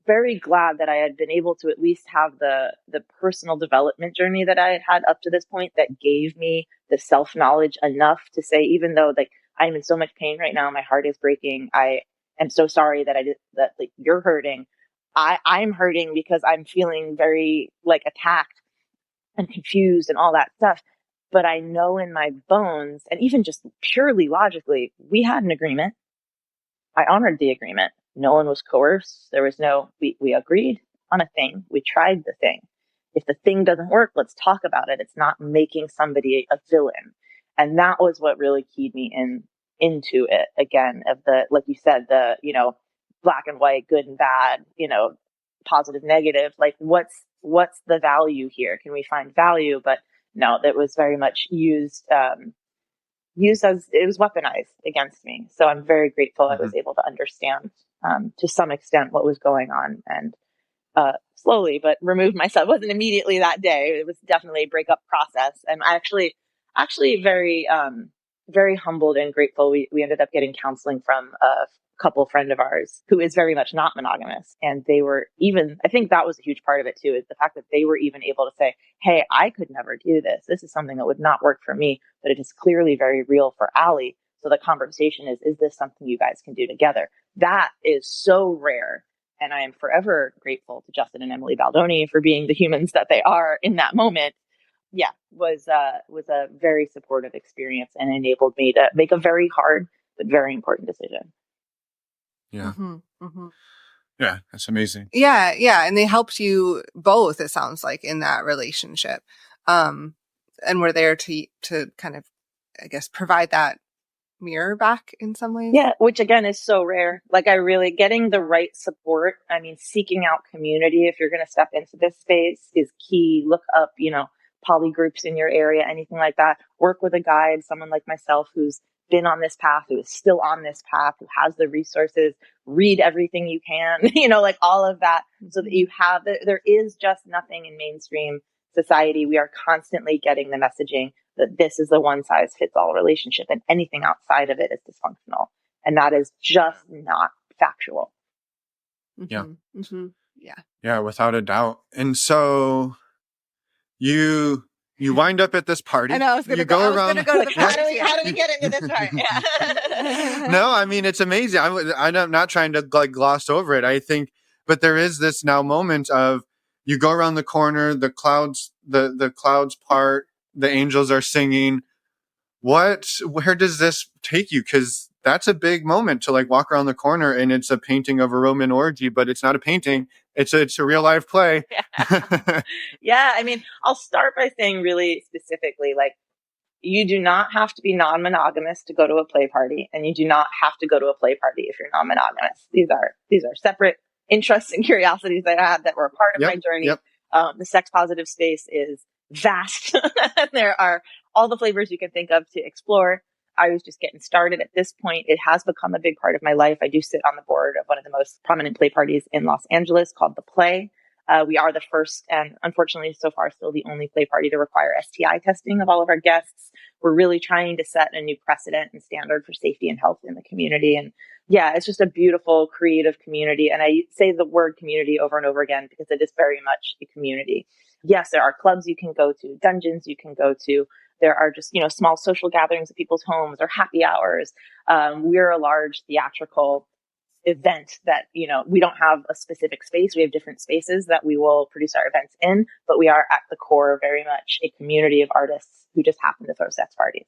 very glad that I had been able to at least have the personal development journey that I had had up to this point, that gave me the self-knowledge enough to say, even though like I'm in so much pain right now, my heart is breaking, I am so sorry that like you're hurting. I'm hurting because I'm feeling very like attacked and confused and all that stuff. But I know in my bones, and even just purely logically, we had an agreement. I honored the agreement. No one was coerced. There was we agreed on a thing. We tried the thing. If the thing doesn't work, let's talk about it. It's not making somebody a villain. And that was what really keyed me into it again, of the, like you said, the, black and white, good and bad, positive, negative, like what's the value here? Can we find value? But no, that was very much used as, it was weaponized against me. So I'm very grateful I was able to understand to some extent what was going on, and slowly but removed myself. It wasn't immediately that day. It was definitely a breakup process. And I actually very very humbled and grateful. We ended up getting counseling from a couple friend of ours who is very much not monogamous, and they were even, I think that was a huge part of it too, is the fact that they were even able to say, hey, I could never do this. This is something that would not work for me, but it is clearly very real for Allie. So the conversation is this something you guys can do together? That is so rare. And I am forever grateful to Justin and Emily Baldoni for being the humans that they are in that moment. Yeah, was a very supportive experience and enabled me to make a very hard but very important decision. Yeah. Yeah, that's amazing. Yeah, and they helped you both, it sounds like, in that relationship. And we're there to kind of, I guess, provide that mirror back in some ways. Yeah, which again is so rare. Like, I really, getting the right support, I mean, seeking out community if you're going to step into this space is key. Look up, poly groups in your area, anything like that. Work with a guide, someone like myself who's been on this path, who is still on this path, who has the resources. Read everything you can, like all of that, so that you have, there is just nothing in mainstream society. We are constantly getting the messaging that this is the one size fits all relationship, and anything outside of it is dysfunctional. And that is just not factual. Yeah. Mm-hmm. Yeah. Yeah, without a doubt. And so you wind up at this party. I know, I was going to go to the party. How do we get into this part? Yeah. No, I mean, it's amazing. I'm not trying to like gloss over it. I think, but there is this now moment of you go around the corner, the clouds part, the angels are singing. Where does this take you? Because that's a big moment to like walk around the corner and it's a painting of a Roman orgy, but it's not a painting. It's a real life play. Yeah. Yeah. I mean, I'll start by saying really specifically, like, you do not have to be non-monogamous to go to a play party, and you do not have to go to a play party if you're non-monogamous. These are separate interests and curiosities that I had that were a part of my journey. Yep. The sex positive space is vast. There are all the flavors you can think of to explore. I was just getting started at this point. It has become a big part of my life. I do sit on the board of one of the most prominent play parties in Los Angeles called The Play. We are the first and unfortunately so far still the only play party to require STI testing of all of our guests. We're really trying to set a new precedent and standard for safety and health in the community. And yeah, it's just a beautiful, creative community. And I say the word community over and over again because it is very much a community. Yes, there are clubs you can go to, dungeons you can go to. There are just, small social gatherings at people's homes or happy hours. We're a large theatrical event that, we don't have a specific space. We have different spaces that we will produce our events in, but we are at the core very much a community of artists who just happen to throw sex parties.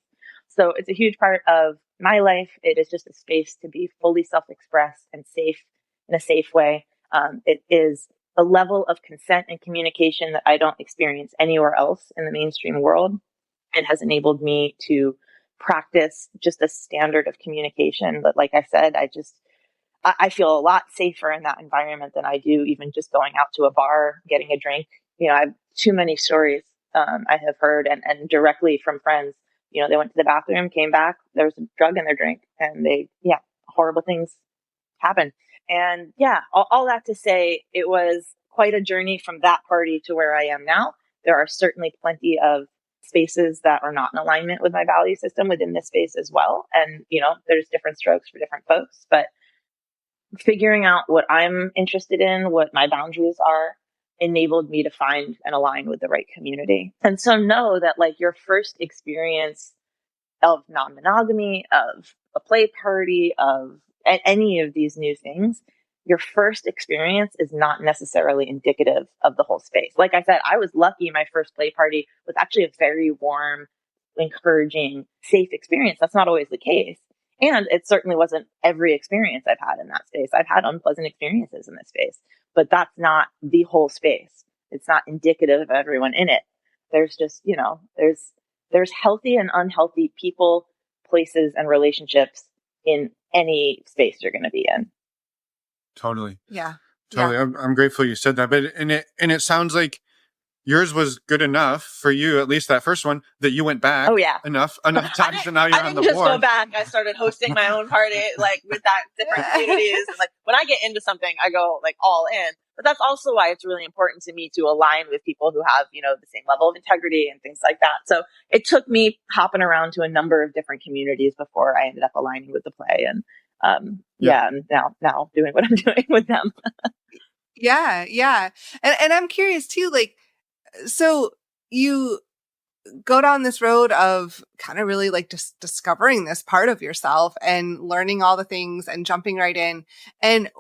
So it's a huge part of my life. It is just a space to be fully self-expressed and safe in a safe way. It is a level of consent and communication that I don't experience anywhere else in the mainstream world. It has enabled me to practice just a standard of communication. But like I said, I feel a lot safer in that environment than I do even just going out to a bar, getting a drink. I have too many stories I have heard and directly from friends. They went to the bathroom, came back, there was a drug in their drink, and horrible things happen. And all that to say, it was quite a journey from that party to where I am now. There are certainly plenty of spaces that are not in alignment with my value system within this space as well. And, there's different strokes for different folks, but figuring out what I'm interested in, what my boundaries are, enabled me to find and align with the right community. And so know that like your first experience of non-monogamy, of a play party, of any of these new things, your first experience is not necessarily indicative of the whole space. Like I said, I was lucky my first play party was actually a very warm, encouraging, safe experience. That's not always the case. And it certainly wasn't every experience I've had in that space. I've had unpleasant experiences in this space, but that's not the whole space. It's not indicative of everyone in it. There's just, there's healthy and unhealthy people, places, and relationships in any space you're going to be in. Totally. Yeah. Totally. Yeah. I'm grateful you said that. But it sounds like yours was good enough for you, at least that first one, that you went back. Oh, yeah. Enough times, and now you're on the board. I didn't just go back. I started hosting my own party, like with that different communities. And like when I get into something, I go like all in. But that's also why it's really important to me to align with people who have, the same level of integrity and things like that. So it took me hopping around to a number of different communities before I ended up aligning with the play. And I'm now doing what I'm doing with them. Yeah. Yeah. And I'm curious too, like, so you go down this road of kind of really like just discovering this part of yourself and learning all the things and jumping right in. And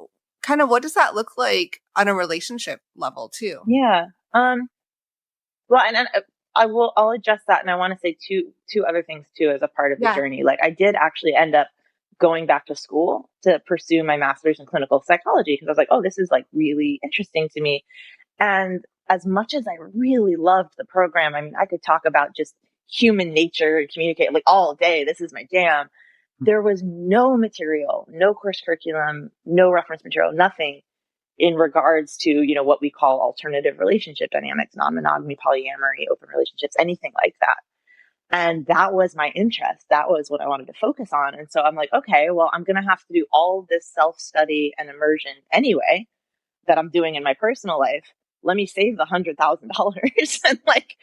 kind of what does that look like on a relationship level too? Yeah. Well, and I'll adjust that. And I want to say two other things too, as a part of the journey. Like I did actually end up going back to school to pursue my master's in clinical psychology because I was like, oh, this is like really interesting to me. And as much as I really loved the program, I mean, I could talk about just human nature and communicate like all day. This is my jam. There was no material, no course curriculum, no reference material, nothing in regards to, what we call alternative relationship dynamics, non-monogamy, polyamory, open relationships, anything like that. And that was my interest. That was what I wanted to focus on. And so I'm like, okay, well, I'm going to have to do all this self-study and immersion anyway that I'm doing in my personal life. Let me save the $100,000 and like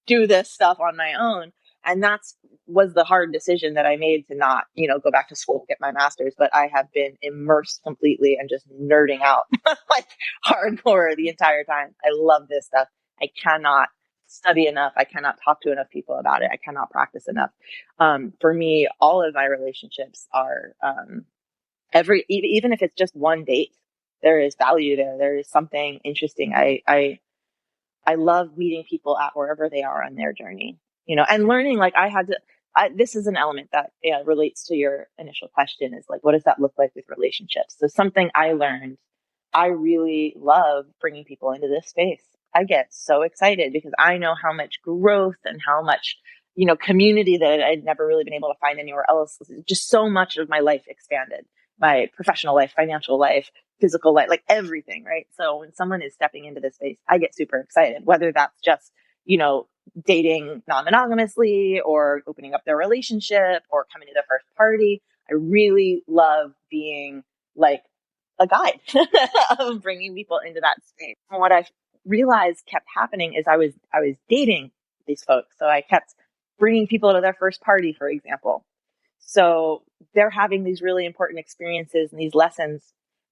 do this stuff on my own. And that's was the hard decision that I made to not, go back to school, get my master's, but I have been immersed completely and just nerding out like hardcore the entire time. I love this stuff. I cannot study enough. I cannot talk to enough people about it. I cannot practice enough. For me, all of my relationships are, even if it's just one date, there is value there. There is something interesting. I love meeting people at wherever they are on their journey, and learning. Like this is an element that relates to your initial question, is like, what does that look like with relationships? So something I learned, I really love bringing people into this space. I get so excited because I know how much growth and how much, community that I'd never really been able to find anywhere else. Just so much of my life expanded, my professional life, financial life, physical life, like everything, right? So when someone is stepping into this space, I get super excited, whether that's just, dating non-monogamously or opening up their relationship or coming to their first party. I really love being like a guide of bringing people into that space. And what I realized kept happening is I was dating these folks. So I kept bringing people to their first party, for example. So they're having these really important experiences and these lessons,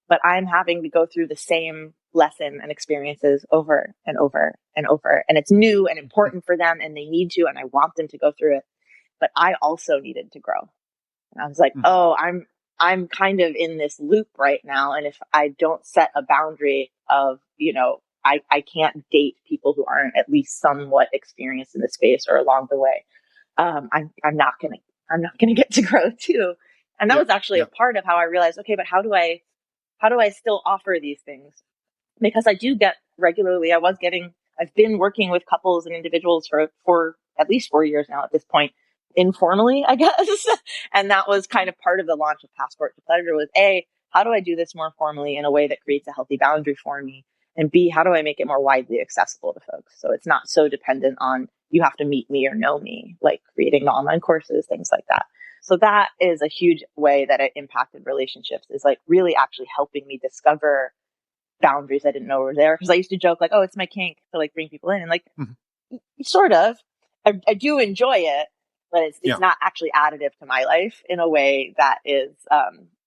but I'm having to go through the same lesson and experiences over and over and over. And it's new and important for them, and they need to, and I want them to go through it. But I also needed to grow. And I was like, oh, I'm kind of in this loop right now. And if I don't set a boundary of, I can't date people who aren't at least somewhat experienced in the space or along the way. I'm not gonna get to grow too. And that was actually a part of how I realized, okay, but how do I still offer these things? Because I do get regularly, I've been working with couples and individuals for at least 4 years now at this point, informally, I guess. And that was kind of part of the launch of Passport to Pleasure was A, how do I do this more formally in a way that creates a healthy boundary for me? And B, how do I make it more widely accessible to folks? So it's not so dependent on you have to meet me or know me, like creating online courses, things like that. So that is a huge way that it impacted relationships, is like really actually helping me discover boundaries I didn't know were there. Because I used to joke like, oh, it's my kink to like bring people in, and like sort of, I do enjoy it, but it's not actually additive to my life in a way that is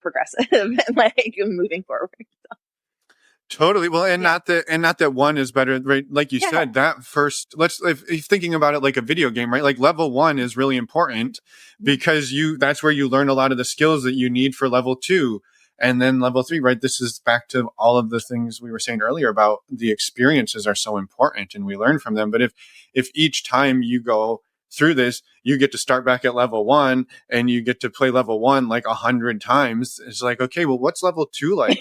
progressive and like moving forward. So. Totally. Well, and not that one is better, right? Like you said, that first, if you're thinking about it like a video game, right? Like level 1 is really important because that's where you learn a lot of the skills that you need for level 2. And then level 3, right? This is back to all of the things we were saying earlier about the experiences are so important and we learn from them. But if each time you go through this, you get to start back at level 1 and you get to play level 1 like 100 times, it's like, okay, well, what's level 2 like?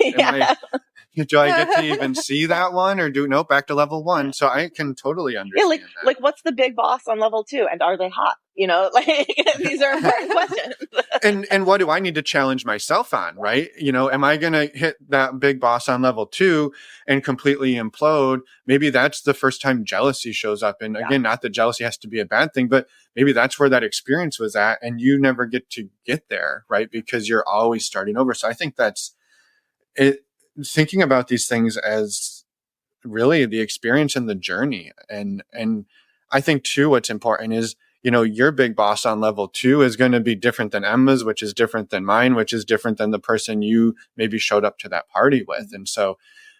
Do I get to even see that one, or back to level 1? So I can totally understand that. Like what's the big boss on level 2, and are they hot? Like these are important questions. And what do I need to challenge myself on, right? Am I going to hit that big boss on level 2 and completely implode? Maybe that's the first time jealousy shows up. And again, not that jealousy has to be a bad thing, but maybe that's where that experience was at, and you never get to get there, right? Because you're always starting over. So I think that's it. Thinking about these things as really the experience and the journey. And I think too, what's important is, your big boss on level 2 is going to be different than Emma's, which is different than mine, which is different than the person you maybe showed up to that party with. And so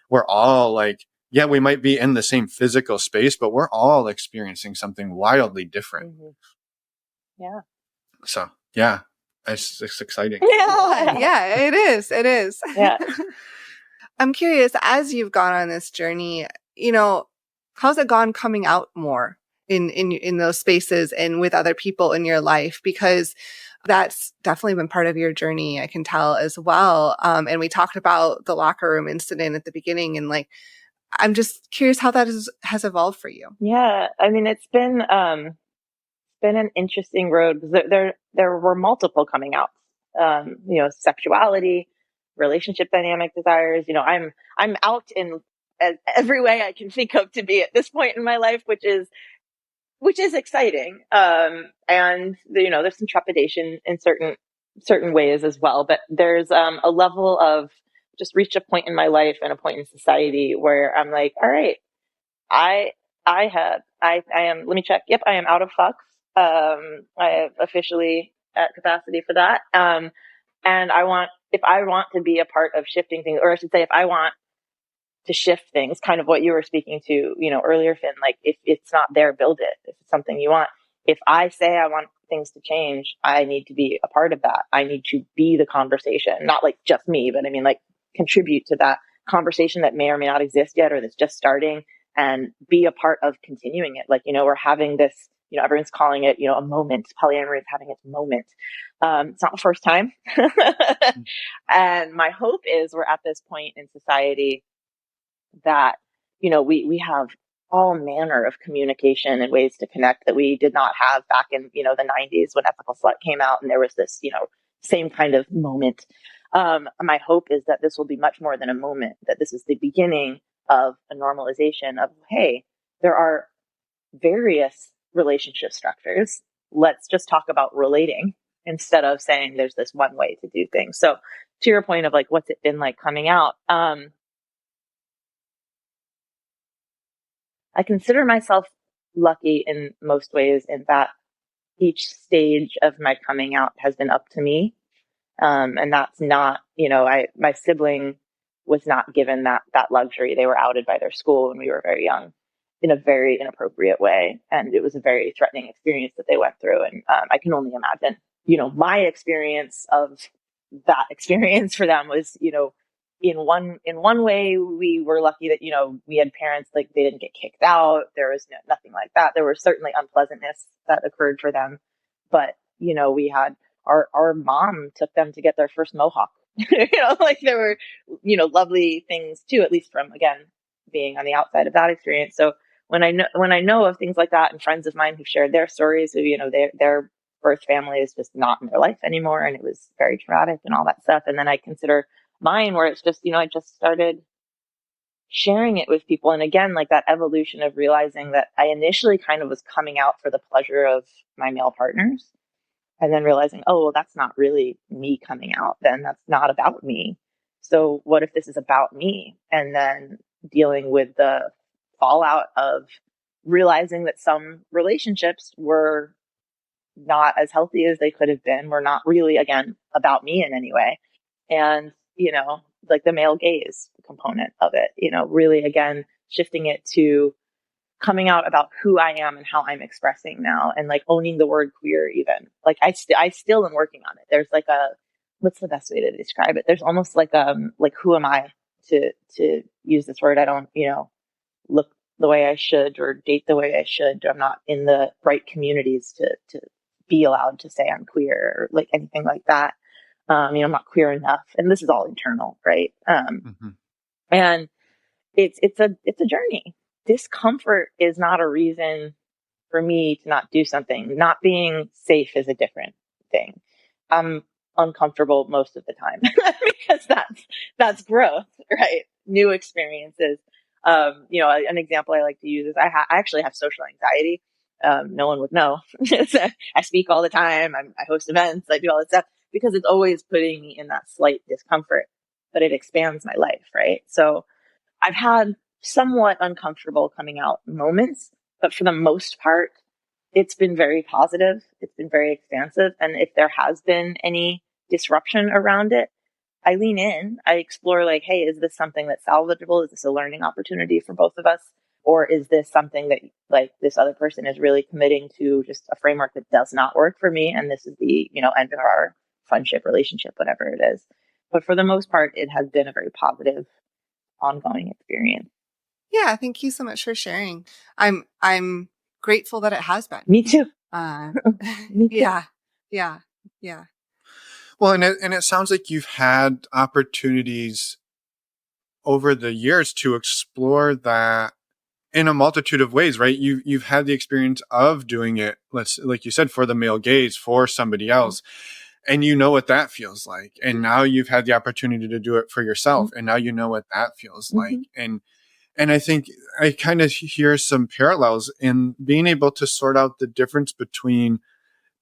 we're all like, we might be in the same physical space, but we're all experiencing something wildly different. Yeah. So, it's exciting. Yeah, it is. It is. Yeah. I'm curious, as you've gone on this journey, how's it gone coming out more in those spaces and with other people in your life? Because that's definitely been part of your journey, I can tell as well. And we talked about the locker room incident at the beginning, and like, I'm just curious how that has evolved for you. Yeah. I mean, it's been an interesting road, because there were multiple coming out, sexuality, relationship dynamic desires. I'm out in every way I can think of to be at this point in my life, which is exciting. And there's some trepidation in certain ways as well, but there's a level of just reached a point in my life and a point in society where I'm like, all right, I am, let me check. Yep. I am out of fucks. I am officially at capacity for that. And if I want to be a part of shifting things, or I should say, if I want to shift things, kind of what you were speaking to, earlier, Finn, like if it's not there, build it. If it's something you want. If I say I want things to change, I need to be a part of that. I need to be the conversation, not like just me, but I mean like contribute to that conversation that may or may not exist yet, or that's just starting, and be a part of continuing it. Like, we're having this, everyone's calling it, a moment. Polyamory is having its moment. It's not the first time. And my hope is we're at this point in society that, we have all manner of communication and ways to connect that we did not have back in, the 90s when Ethical Slut came out, and there was this, same kind of moment. My hope is that this will be much more than a moment, that this is the beginning of a normalization of, hey, there are various relationship structures. Let's just talk about relating instead of saying there's this one way to do things. So to your point of like, what's it been like coming out? I consider myself lucky in most ways in that each stage of my coming out has been up to me. And that's not, my sibling was not given that luxury. They were outed by their school when we were very young in a very inappropriate way. And it was a very threatening experience that they went through. And I can only imagine, my experience of that experience for them was, in one way, we were lucky that, we had parents, like they didn't get kicked out. There was nothing like that. There was certainly unpleasantness that occurred for them. But, we had our mom took them to get their first mohawk. Like there were, lovely things too, at least from, again, being on the outside of that experience. So when I know of things like that, and friends of mine who shared their stories of, their birth family is just not in their life anymore, and it was very traumatic and all that stuff. And then I consider mine where it's just, I just started sharing it with people. And again, like that evolution of realizing that I initially kind of was coming out for the pleasure of my male partners, and then realizing, oh, well, that's not really me coming out. Then that's not about me. So what if this is about me? And then dealing with the fallout of realizing that some relationships were not as healthy as they could have been, were not really, again, about me in any way. And, like the male gaze component of it, really, again, shifting it to coming out about who I am and how I'm expressing now, and like owning the word queer. Even like I still am working on it. There's like what's the best way to describe it? There's almost like who am I to use this word? I don't, look the way I should or date the way I should. I'm not in the right communities to be allowed to say I'm queer or like anything like that. I'm not queer enough, and this is all internal, right? And it's a journey. Discomfort is not a reason for me to not do something. Not being safe is a different thing. I'm uncomfortable most of the time because that's growth, right? New experiences. An example I like to use is I actually have social anxiety. No one would know. I speak all the time. I host events. I do all that stuff because it's always putting me in that slight discomfort, but it expands my life, right? So I've had somewhat uncomfortable coming out moments, but for the most part, it's been very positive. It's been very expansive. And if there has been any disruption around it, I lean in. I explore like, hey, is this something that's salvageable? Is this a learning opportunity for both of us? Or is this something that like this other person is really committing to just a framework that does not work for me? And this is the, end of our friendship, relationship, whatever it is. But for the most part, it has been a very positive ongoing experience. Yeah, thank you so much for sharing. I'm grateful that it has been. Me too. Me too. Yeah. Well, and it sounds like you've had opportunities over the years to explore that in a multitude of ways, right? You've had the experience of doing it, like you said, for the male gaze, for somebody else. And you know what that feels like. And now you've had the opportunity to do it for yourself. And now you know what that feels like. And I think I kind of hear some parallels in being able to sort out the difference between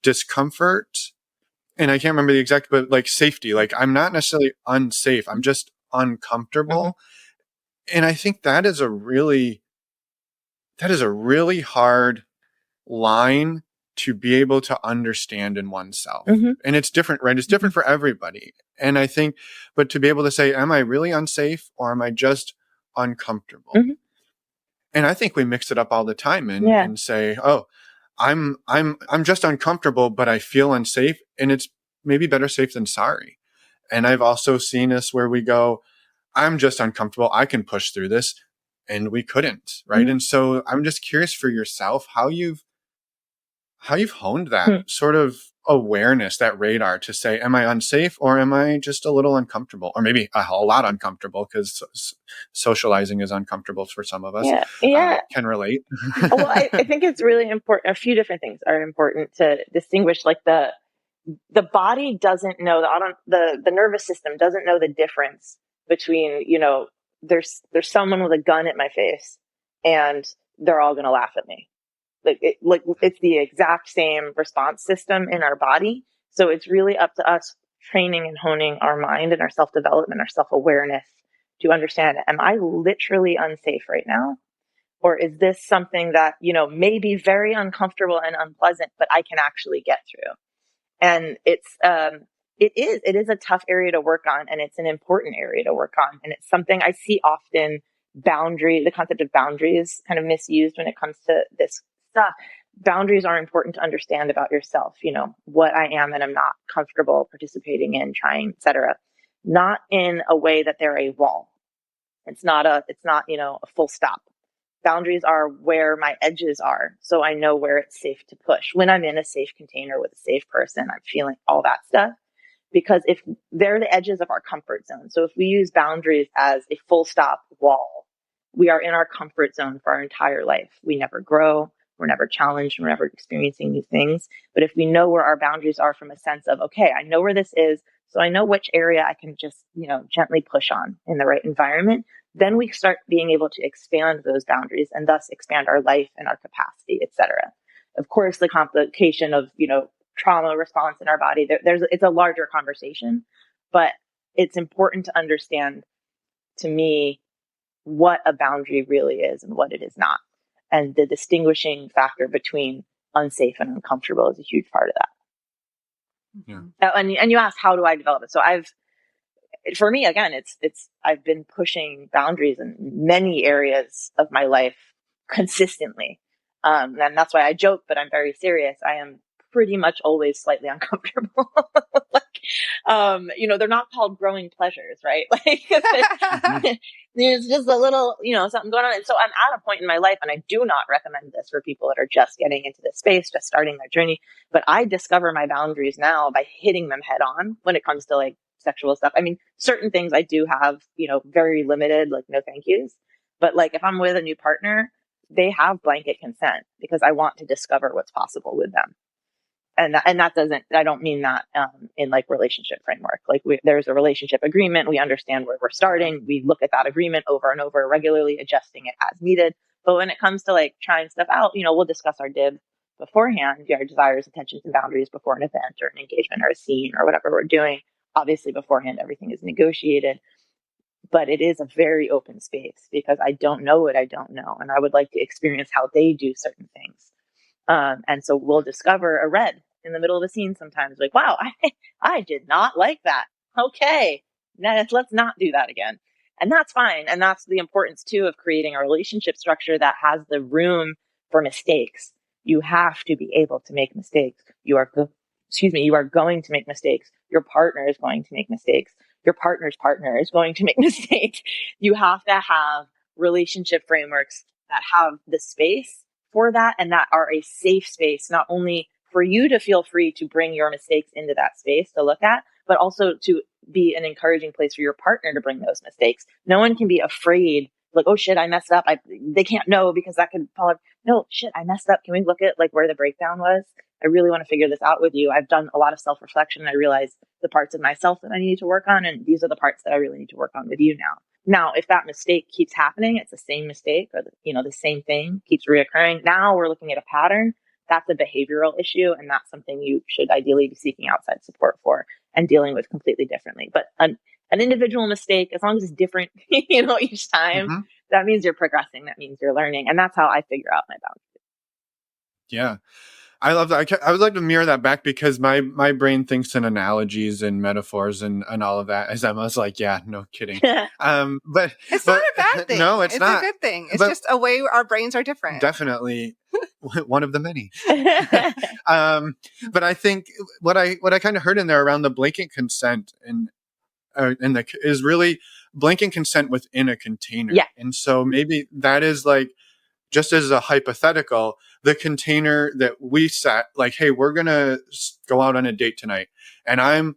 discomfort and I can't remember the exact, but like safety. Like I'm not necessarily unsafe. I'm just uncomfortable. And I think that is a really hard line to be able to understand in oneself. Mm-hmm. And it's different, right? It's different for everybody. And I think, but to be able to say, am I really unsafe or am I just uncomfortable? Mm-hmm. And I think we mix it up all the time Yeah. and say, oh, I'm just uncomfortable, but I feel unsafe. And it's maybe better safe than sorry. And I've also seen this where we go, I'm just uncomfortable. I can push through this. And we couldn't, right? Mm-hmm. And so I'm just curious for yourself, how you've honed that Hmm. sort of awareness, that radar to say, am I unsafe or am I just a little uncomfortable or maybe a lot uncomfortable, because socializing is uncomfortable for some of us. Yeah. Yeah. Can relate. Well, I think it's really important. A few different things are important to distinguish. Like the body doesn't know, the nervous system doesn't know the difference between, there's someone with a gun at my face and they're all going to laugh at me. It's the exact same response system in our body. So it's really up to us training and honing our mind and our self-development, our self-awareness to understand, am I literally unsafe right now? Or is this something that, may be very uncomfortable and unpleasant, but I can actually get through? And it is a tough area to work on, and it's an important area to work on. And it's something I see often, the concept of boundaries kind of misused when it comes to this stuff. Boundaries are important to understand about yourself, what I am and I'm not comfortable participating in, trying, etc. Not in a way that they're a wall. It's not a full stop. Boundaries are where my edges are, so I know where it's safe to push. When I'm in a safe container with a safe person, I'm feeling all that stuff. Because if they're the edges of our comfort zone. So if we use boundaries as a full stop wall, we are in our comfort zone for our entire life. We never grow. We're never challenged. We're never experiencing new things. But if we know where our boundaries are from a sense of, okay, I know where this is, so I know which area I can just, gently push on in the right environment, then we start being able to expand those boundaries and thus expand our life and our capacity, etc. Of course, the complication of, trauma response in our body, it's a larger conversation, but it's important to understand, to me, what a boundary really is and what it is not. And the distinguishing factor between unsafe and uncomfortable is a huge part of that. Yeah. And you asked, how do I develop it? So for me, again, I've been pushing boundaries in many areas of my life consistently. And that's why I joke, but I'm very serious. I am pretty much always slightly uncomfortable. They're not called growing pleasures, right? There's just a little, something going on. And so I'm at a point in my life, and I do not recommend this for people that are just getting into this space, just starting their journey. But I discover my boundaries now by hitting them head on when it comes to sexual stuff. I mean, certain things I do have, very limited, no thank yous. But if I'm with a new partner, they have blanket consent because I want to discover what's possible with them. And that I don't mean that in relationship framework. There's a relationship agreement. We understand where we're starting. We look at that agreement over and over, regularly adjusting it as needed. But when it comes to trying stuff out, we'll discuss our DIB beforehand, our desires, intentions, and boundaries before an event or an engagement or a scene or whatever we're doing. Obviously, beforehand, everything is negotiated. But it is a very open space because I don't know what I don't know. And I would like to experience how they do certain things. And so we'll discover a red in the middle of a scene sometimes, wow, I did not like that. Okay, let's not do that again. And that's fine. And that's the importance too of creating a relationship structure that has the room for mistakes. You have to be able to make mistakes. You are going to make mistakes. Your partner is going to make mistakes. Your partner's partner is going to make mistakes. You have to have relationship frameworks that have the space for that and that are a safe space, not only for you to feel free to bring your mistakes into that space to look at, but also to be an encouraging place for your partner to bring those mistakes. No one can be afraid, oh shit, I messed up. They can't know because that could fall. No, shit, I messed up. Can we look at where the breakdown was? I really want to figure this out with you. I've done a lot of self-reflection and I realize the parts of myself that I need to work on. And these are the parts that I really need to work on with you now. Now, if that mistake keeps happening, it's the same mistake or, the same thing keeps reoccurring. Now we're looking at a pattern. That's a behavioral issue. And that's something you should ideally be seeking outside support for and dealing with completely differently. But an individual mistake, as long as it's different, each time, that means you're progressing. That means you're learning. And that's how I figure out my boundaries. Yeah. I love that. I would like to mirror that back because my brain thinks in analogies and metaphors and all of that. As Emma's like, yeah, no kidding. But It's not a bad thing. No, it's not a good thing. It's but just a way our brains are different. Definitely one of the many. But I think what I kind of heard in there around the blanket consent is really blanket consent within a container. Yeah. And so maybe that is like, just as a hypothetical, the container that we set, like, hey, we're going to go out on a date tonight. And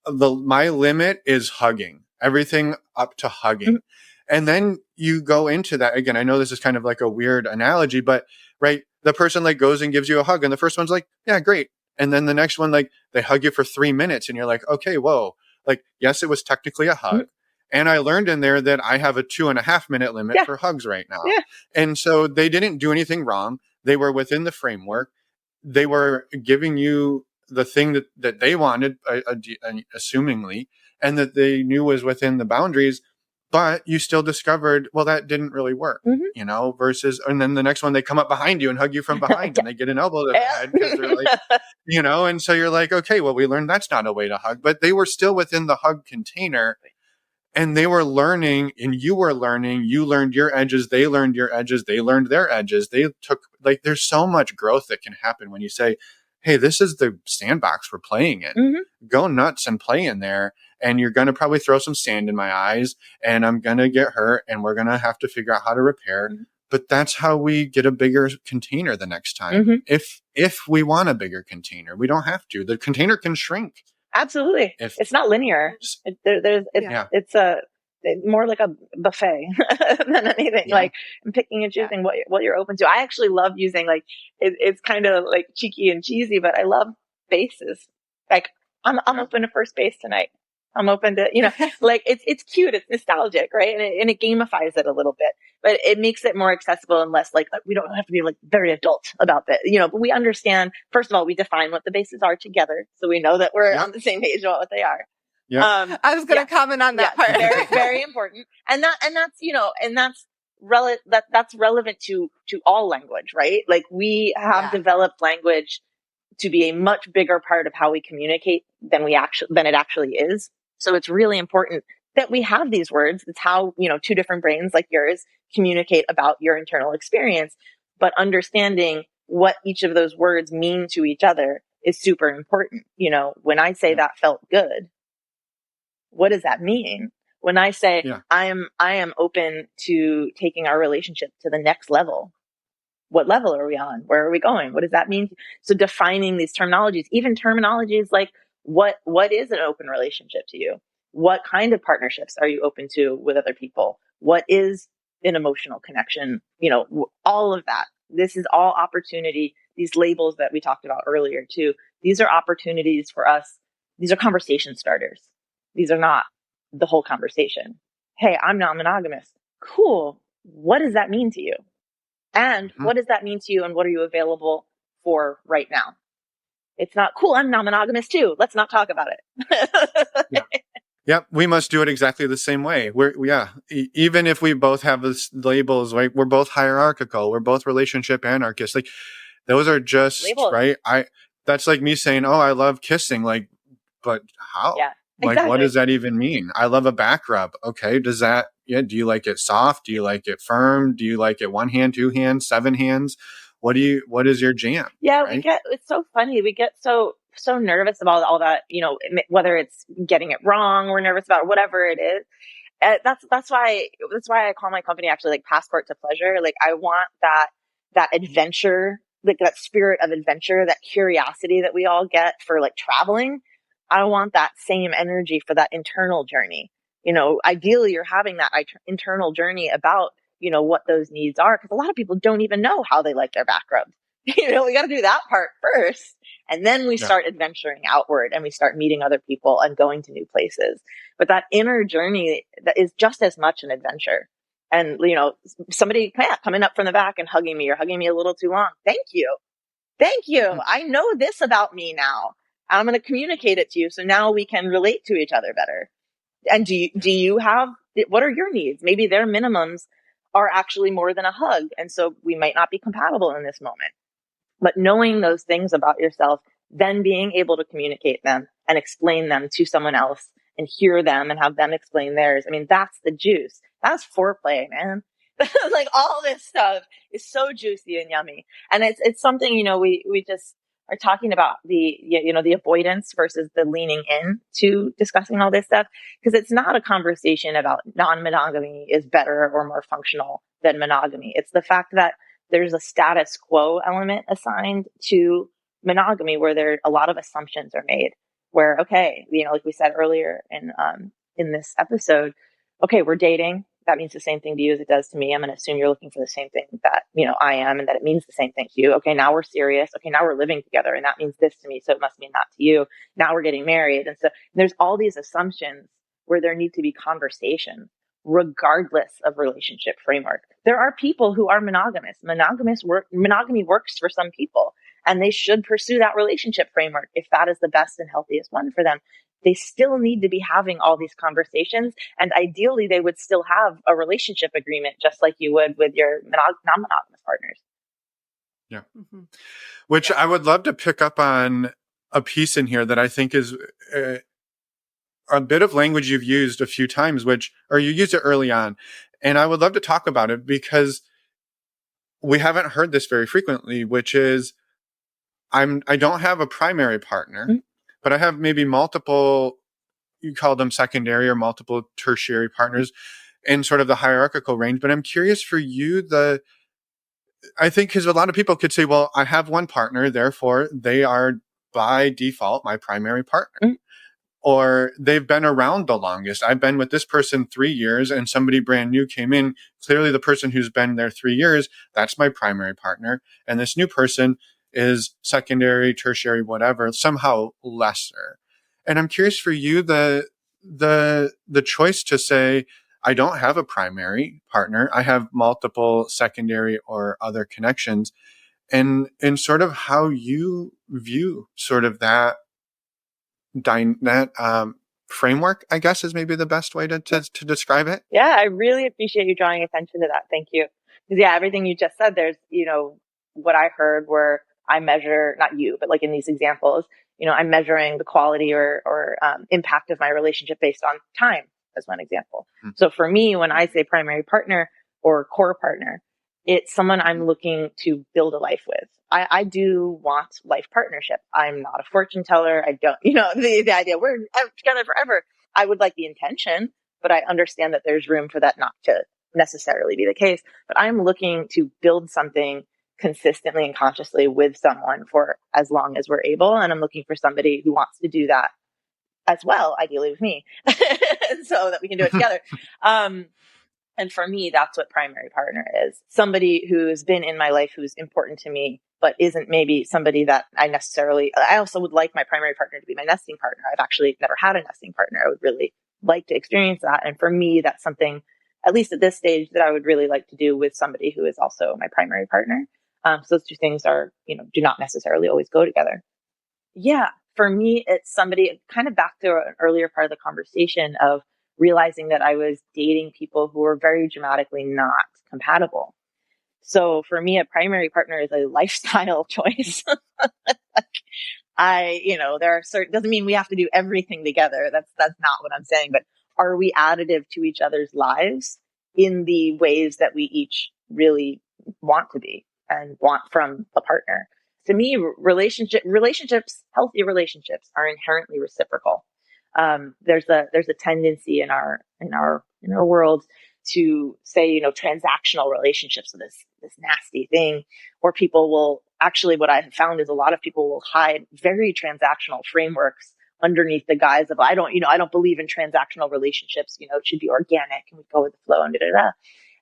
my limit is hugging, everything up to hugging. Mm-hmm. And then you go into that again. I know this is kind of like a weird analogy, but right. The person like goes and gives you a hug and the first one's like, yeah, great. And then the next one, like they hug you for 3 minutes and you're like, okay, whoa. Like, yes, it was technically a hug. Mm-hmm. And I learned in there that I have a 2.5 minute limit for hugs right now. Yeah. And so they didn't do anything wrong. They were within the framework. They were giving you the thing that they wanted, assumingly, and that they knew was within the boundaries. But you still discovered, well, that didn't really work, versus, and then the next one, they come up behind you and hug you from behind and they get an elbow to the head because they're like, and so you're like, okay, well, we learned that's not a way to hug, but they were still within the hug container. And they were learning and you were learning, you learned your edges, they learned your edges, they learned their edges. They took, like, there's so much growth that can happen when you say, hey, this is the sandbox we're playing in. Mm-hmm. Go nuts and play in there. And you're going to probably throw some sand in my eyes and I'm going to get hurt and we're going to have to figure out how to repair. Mm-hmm. But that's how we get a bigger container the next time. Mm-hmm. If we want a bigger container, we don't have to. The container can shrink. Absolutely. It's not linear. It's more like a buffet than anything. Yeah. Like picking and choosing what you're open to. I actually love using it's kind of like cheeky and cheesy, but I love bases. Like I'm open to first base tonight. I'm open to, like it's cute. It's nostalgic, right? And it gamifies it a little bit, but it makes it more accessible and less like we don't have to be like very adult about that, but we understand, first of all, we define what the bases are together. So we know that we're on the same page about what they are. Yeah. I was going to comment on that part. Very, very important. And that's relevant to all language, right? Like we have developed language to be a much bigger part of how we communicate than it actually is. So it's really important that we have these words. It's how, two different brains like yours communicate about your internal experience, but understanding what each of those words mean to each other is super important. When I say that felt good, what does that mean? When I say I am open to taking our relationship to the next level, what level are we on? Where are we going? What does that mean? So defining these terminologies, even terminologies like what is an open relationship to you? What kind of partnerships are you open to with other people? What is an emotional connection? All of that. This is all opportunity. These labels that we talked about earlier too, these are opportunities for us. These are conversation starters. These are not the whole conversation. Hey, I'm non-monogamous. Cool. What does that mean to you? And what does that mean to you? And what are you available for right now? It's not cool. I'm non-monogamous too. Let's not talk about it. Yep. We must do it exactly the same way. Even if we both have these labels, like we're both hierarchical, we're both relationship anarchists. Like those are just labels. Right. That's like me saying, oh, I love kissing. Like, but how? Yeah. Like, exactly. What does that even mean? I love a back rub. Okay. Do you like it soft? Do you like it firm? Do you like it 1 hand, 2 hands, 7 hands? What is your jam? Yeah. Right? It's so funny. We get so nervous about all that, whether it's getting it wrong, we're nervous about whatever it is. That's why I call my company actually like Passport to Pleasure. Like I want that adventure, like that spirit of adventure, that curiosity that we all get for like traveling. I want that same energy for that internal journey. Ideally you're having that internal journey about, what those needs are. Cause a lot of people don't even know how they like their back rubbed. We got to do that part first. And then we start adventuring outward and we start meeting other people and going to new places. But that inner journey that is just as much an adventure. And, somebody coming up from the back and hugging me or hugging me a little too long. Thank you. I know this about me now. I'm going to communicate it to you. So now we can relate to each other better. And do you have, what are your needs? Maybe their minimums are actually more than a hug. And so we might not be compatible in this moment. But knowing those things about yourself, then being able to communicate them and explain them to someone else and hear them and have them explain theirs. I mean, that's the juice. That's foreplay, man. Like all this stuff is so juicy and yummy. And it's something, we just are talking about the avoidance versus the leaning in to discussing all this stuff. Because it's not a conversation about non-monogamy is better or more functional than monogamy. It's the fact that there's a status quo element assigned to monogamy where a lot of assumptions are made where, okay, like we said earlier in this episode, okay, we're dating. That means the same thing to you as it does to me. I'm going to assume you're looking for the same thing that, I am, and that it means the same thing to you. Okay, now we're serious. Okay, now we're living together, and that means this to me, so it must mean that to you. Now we're getting married. And so there's all these assumptions where there need to be conversation regardless of relationship framework. There are people who are monogamous. Monogamy works for some people, and they should pursue that relationship framework if that is the best and healthiest one for them. They still need to be having all these conversations, and ideally they would still have a relationship agreement just like you would with your non-monogamous partners. Yeah. Mm-hmm. Which I would love to pick up on a piece in here that I think is a bit of language you've used a few times, or you used it early on. And I would love to talk about it because we haven't heard this very frequently, which is I don't have a primary partner, mm-hmm. but I have maybe multiple, you call them secondary or multiple tertiary partners in sort of the hierarchical range. But I'm curious for you, I think because a lot of people could say, well, I have one partner, therefore they are by default my primary partner. Mm-hmm. Or they've been around the longest. I've been with this person 3 years and somebody brand new came in. Clearly the person who's been there 3 years, that's my primary partner. And this new person is secondary, tertiary, whatever, somehow lesser. And I'm curious for you, the choice to say, I don't have a primary partner. I have multiple secondary or other connections, and sort of how you view sort of that framework, I guess, is maybe the best way to describe it. Yeah, I really appreciate you drawing attention to that. Thank you. Because everything you just said, there's, what I heard where I measure, not you, but like in these examples, I'm measuring the quality or impact of my relationship based on time as one example. Mm-hmm. So for me, when I say primary partner or core partner, it's someone I'm looking to build a life with. I do want life partnership. I'm not a fortune teller. I don't, the idea we're together forever. I would like the intention, but I understand that there's room for that not to necessarily be the case. But I'm looking to build something consistently and consciously with someone for as long as we're able. And I'm looking for somebody who wants to do that as well, ideally with me, so that we can do it together. And for me, that's what primary partner is. Somebody who's been in my life, who's important to me, but isn't maybe somebody that I also would like my primary partner to be my nesting partner. I've actually never had a nesting partner. I would really like to experience that. And for me, that's something, at least at this stage, that I would really like to do with somebody who is also my primary partner. So those two things are, do not necessarily always go together. Yeah. For me, it's somebody kind of back to an earlier part of the conversation of realizing that I was dating people who were very dramatically not compatible. So for me, a primary partner is a lifestyle choice. There are certain, doesn't mean we have to do everything together. That's not what I'm saying, but are we additive to each other's lives in the ways that we each really want to be and want from a partner? To me, relationships, healthy relationships are inherently reciprocal. There's a tendency in our world to say, transactional relationships are this nasty thing, or people will actually, what I have found is a lot of people will hide very transactional frameworks underneath the guise of, I don't believe in transactional relationships. It should be organic and we go with the flow and da-da-da.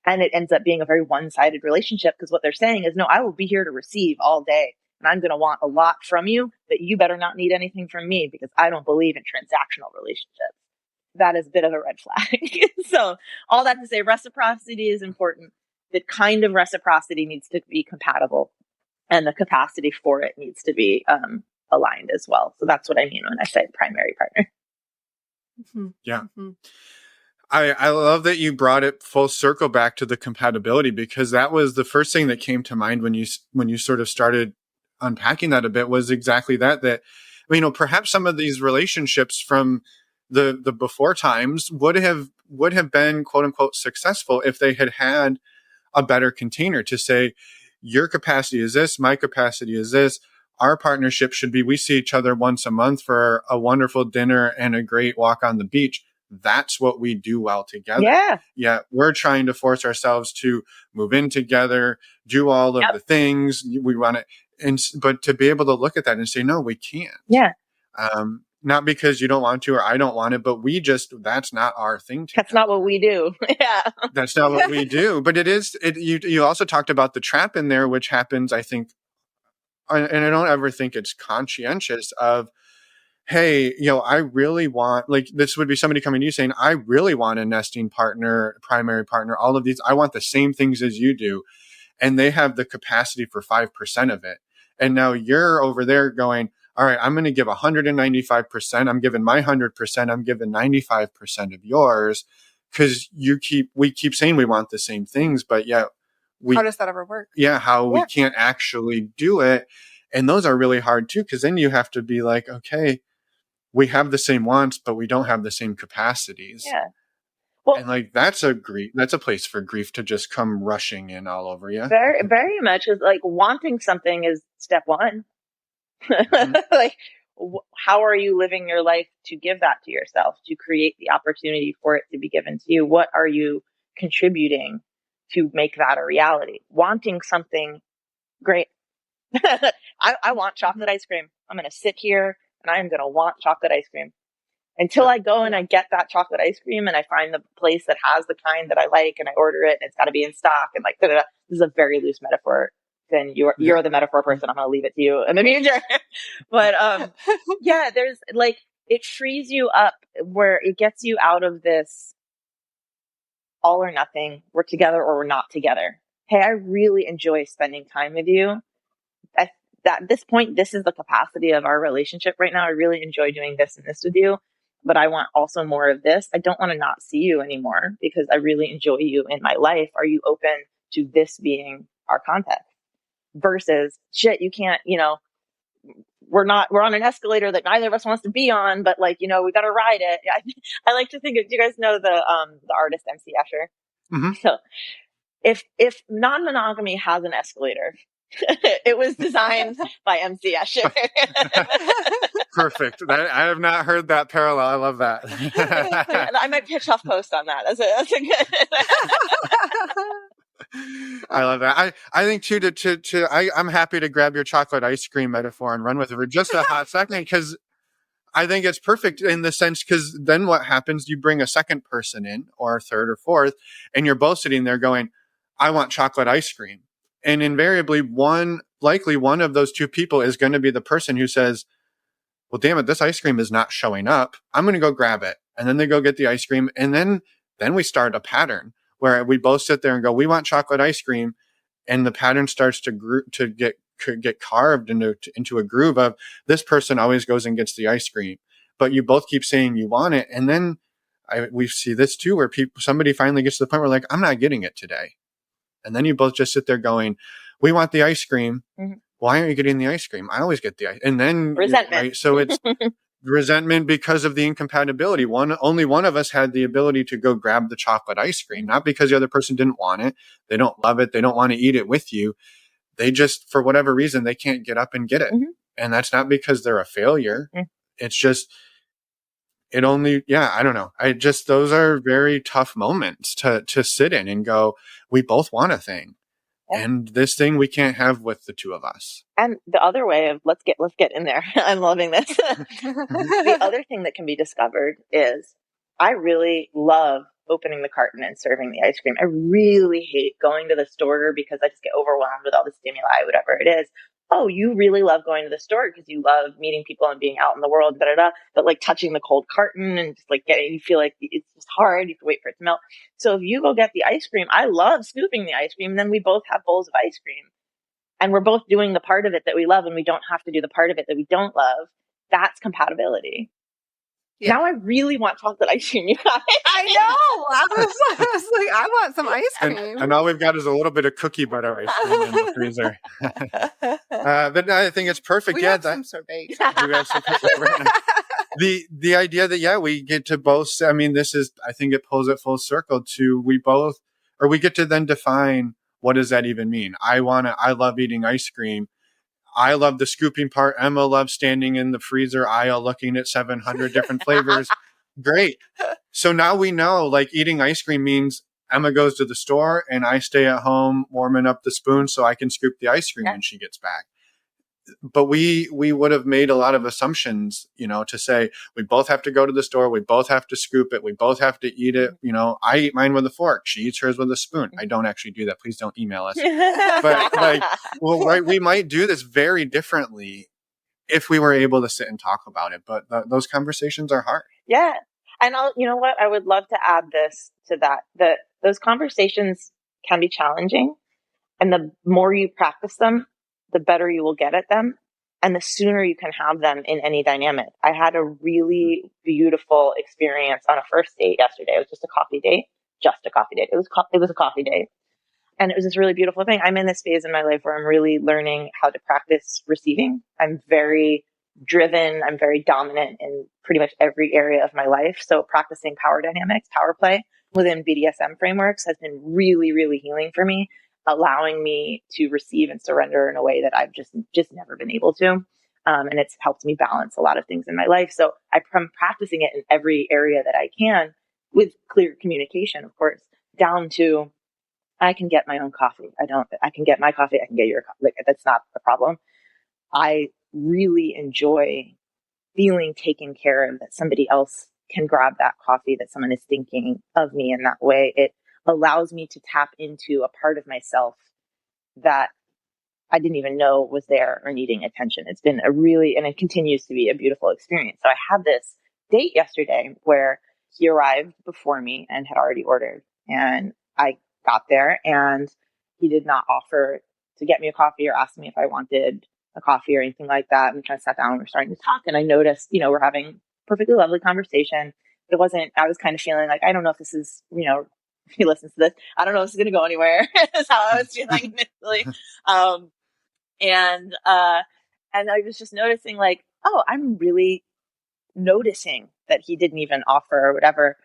And it ends up being a very one-sided relationship because what they're saying is, no, I will be here to receive all day. And I'm going to want a lot from you, but you better not need anything from me because I don't believe in transactional relationships. That is a bit of a red flag. So all that to say, reciprocity is important. The kind of reciprocity needs to be compatible and the capacity for it needs to be aligned as well. So that's what I mean when I say primary partner. Mm-hmm. Yeah. Mm-hmm. I love that you brought it full circle back to the compatibility, because that was the first thing that came to mind when you sort of started unpacking that a bit was exactly that, you know, perhaps some of these relationships from the before times would have been quote unquote successful if they had had a better container to say, your capacity is this, my capacity is this. Our partnership should be, we see each other once a month for a wonderful dinner and a great walk on the beach. That's what we do well together. Yeah. Yeah. We're trying to force ourselves to move in together, do all of the things we want to, but to be able to look at that and say, no, we can't. Yeah. Not because you don't want to or I don't want it, but that's not our thing. That's not what we do. Yeah. That's not what we do. But you also talked about the trap in there, which happens, I think, and I don't ever think it's conscientious of, hey, you know, I really want, like, this would be somebody coming to you saying, I really want a nesting partner, primary partner, all of these. I want the same things as you do. And they have the capacity for 5% of it. And now you're over there going, all right, I'm going to give 195%. I'm giving my 100%. I'm giving 95% of yours. Cause we keep saying we want the same things, but yet how does that ever work? Yeah. We can't actually do it. And those are really hard too. Cause then you have to be like, okay, we have the same wants, but we don't have the same capacities. Yeah. Well, and like, that's a place for grief to just come rushing in all over you. Very, very much is like wanting something is step one. Mm-hmm. Like, how are you living your life to give that to yourself, to create the opportunity for it to be given to you? What are you contributing to make that a reality? Wanting something great. I want chocolate ice cream. I'm going to sit here and I'm going to want chocolate ice cream until I go and I get that chocolate ice cream and I find the place that has the kind that I like and I order it and it's got to be in stock and like, da-da-da. This is a very loose metaphor. Then you're the metaphor person. I'm going to leave it to you in the future. But, yeah, there's like, it frees you up where it gets you out of this all or nothing. We're together or we're not together. Hey, I really enjoy spending time with you. At this point, this is the capacity of our relationship right now. I really enjoy doing this and this with you, but I want also more of this. I don't want to not see you anymore because I really enjoy you in my life. Are you open to this being our context? Versus shit, you can't, you know, we're on an escalator that neither of us wants to be on, but like, you know, we got to ride it. I like to think of, do you guys know the artist MC Escher? Mm-hmm. So if non-monogamy has an escalator, it was designed by MC Escher. Perfect. I have not heard that parallel. I love that. I might pitch off post on that. That's a good. I love that. I think too, I'm happy to grab your chocolate ice cream metaphor and run with it for just a hot second, because I think it's perfect in the sense, because then what happens, you bring a second person in or a third or fourth, and you're both sitting there going, I want chocolate ice cream. And invariably likely one of those two people is going to be the person who says, well, damn it, this ice cream is not showing up. I'm going to go grab it. And then they go get the ice cream. And then we start a pattern where we both sit there and go, we want chocolate ice cream. And the pattern starts to get carved into a groove of this person always goes and gets the ice cream, but you both keep saying you want it. And then we see this too, where somebody finally gets to the point where like, I'm not getting it today. And then you both just sit there going, we want the ice cream. Mm-hmm. Why aren't you getting the ice cream? I always get the ice. And then resentment. Right? So it's resentment because of the incompatibility. Only one of us had the ability to go grab the chocolate ice cream, not because the other person didn't want it. They don't love it. They don't want to eat it with you. They just, for whatever reason, they can't get up and get it. Mm-hmm. And that's not because they're a failure. Mm-hmm. It's just, I don't know. Those are very tough moments to sit in and go, we both want a thing. Yeah. And this thing we can't have with the two of us. And the other way of let's get in there. I'm loving this. The other thing that can be discovered is I really love opening the carton and serving the ice cream. I really hate going to the store because I just get overwhelmed with all the stimuli, whatever it is. Oh, you really love going to the store because you love meeting people and being out in the world, but like touching the cold carton and just like you feel like it's just hard. You have to wait for it to melt. So if you go get the ice cream, I love scooping the ice cream. And then we both have bowls of ice cream and we're both doing the part of it that we love and we don't have to do the part of it that we don't love. That's compatibility. Yeah. Now I really want chocolate ice cream, you guys. I know. I was like, I want some ice cream. And all we've got is a little bit of cookie butter ice cream in the freezer. But I think it's perfect. We have some sorbet. We have some sorbet. The idea that, we get to both, I mean, I think it pulls it full circle to we get to then define, what does that even mean? I love eating ice cream. I love the scooping part. Emma loves standing in the freezer aisle looking at 700 different flavors. Great. So now we know, like, eating ice cream means Emma goes to the store and I stay at home warming up the spoon so I can scoop the ice cream when she gets back. But we would have made a lot of assumptions, to say we both have to go to the store. We both have to scoop it. We both have to eat it. I eat mine with a fork. She eats hers with a spoon. I don't actually do that. Please don't email us. But we might do this very differently if we were able to sit and talk about it. But those conversations are hard. Yeah. And you know what? I would love to add this to that those conversations can be challenging. And the more you practice them, the better you will get at them. And the sooner you can have them in any dynamic. I had a really beautiful experience on a first date yesterday. It was just a coffee date. It was a coffee date. And it was this really beautiful thing. I'm in this phase in my life where I'm really learning how to practice receiving. I'm very driven. I'm very dominant in pretty much every area of my life. So practicing power dynamics, power play within BDSM frameworks has been really, really healing for me, allowing me to receive and surrender in a way that I've just never been able to. And it's helped me balance a lot of things in my life. So I'm practicing it in every area that I can with clear communication, of course, down to I can get my own coffee. I can get my coffee. I can get your coffee. Like, that's not a problem. I really enjoy feeling taken care of, that somebody else can grab that coffee, that someone is thinking of me in that way. It allows me to tap into a part of myself that I didn't even know was there or needing attention. It's been and it continues to be a beautiful experience. So I had this date yesterday where he arrived before me and had already ordered. And I got there and he did not offer to get me a coffee or ask me if I wanted a coffee or anything like that. And we kind of sat down and we're starting to talk. And I noticed, we're having a perfectly lovely conversation. I was kind of feeling like, I don't know if this is, if he listens to this, I don't know if this is going to go anywhere. That's how I was feeling initially. And I was just noticing, like, oh, I'm really noticing that he didn't even offer or whatever.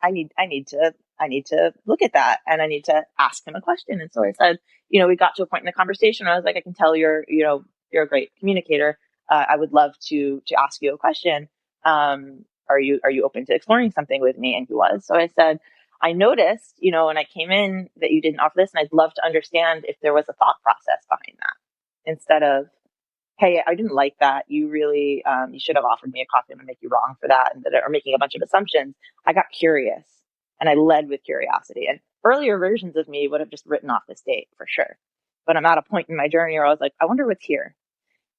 I need to look at that and I need to ask him a question. And so I said, we got to a point in the conversation where I was like, I can tell you're a great communicator. I would love to ask you a question. Are you open to exploring something with me? And he was. So I said, I noticed, when I came in that you didn't offer this, and I'd love to understand if there was a thought process behind that, instead of, hey, I didn't like that. You really, you should have offered me a coffee. I'm going to make you wrong for that. Or making a bunch of assumptions. I got curious and I led with curiosity. And earlier versions of me would have just written off this date for sure. But I'm at a point in my journey where I was like, I wonder what's here.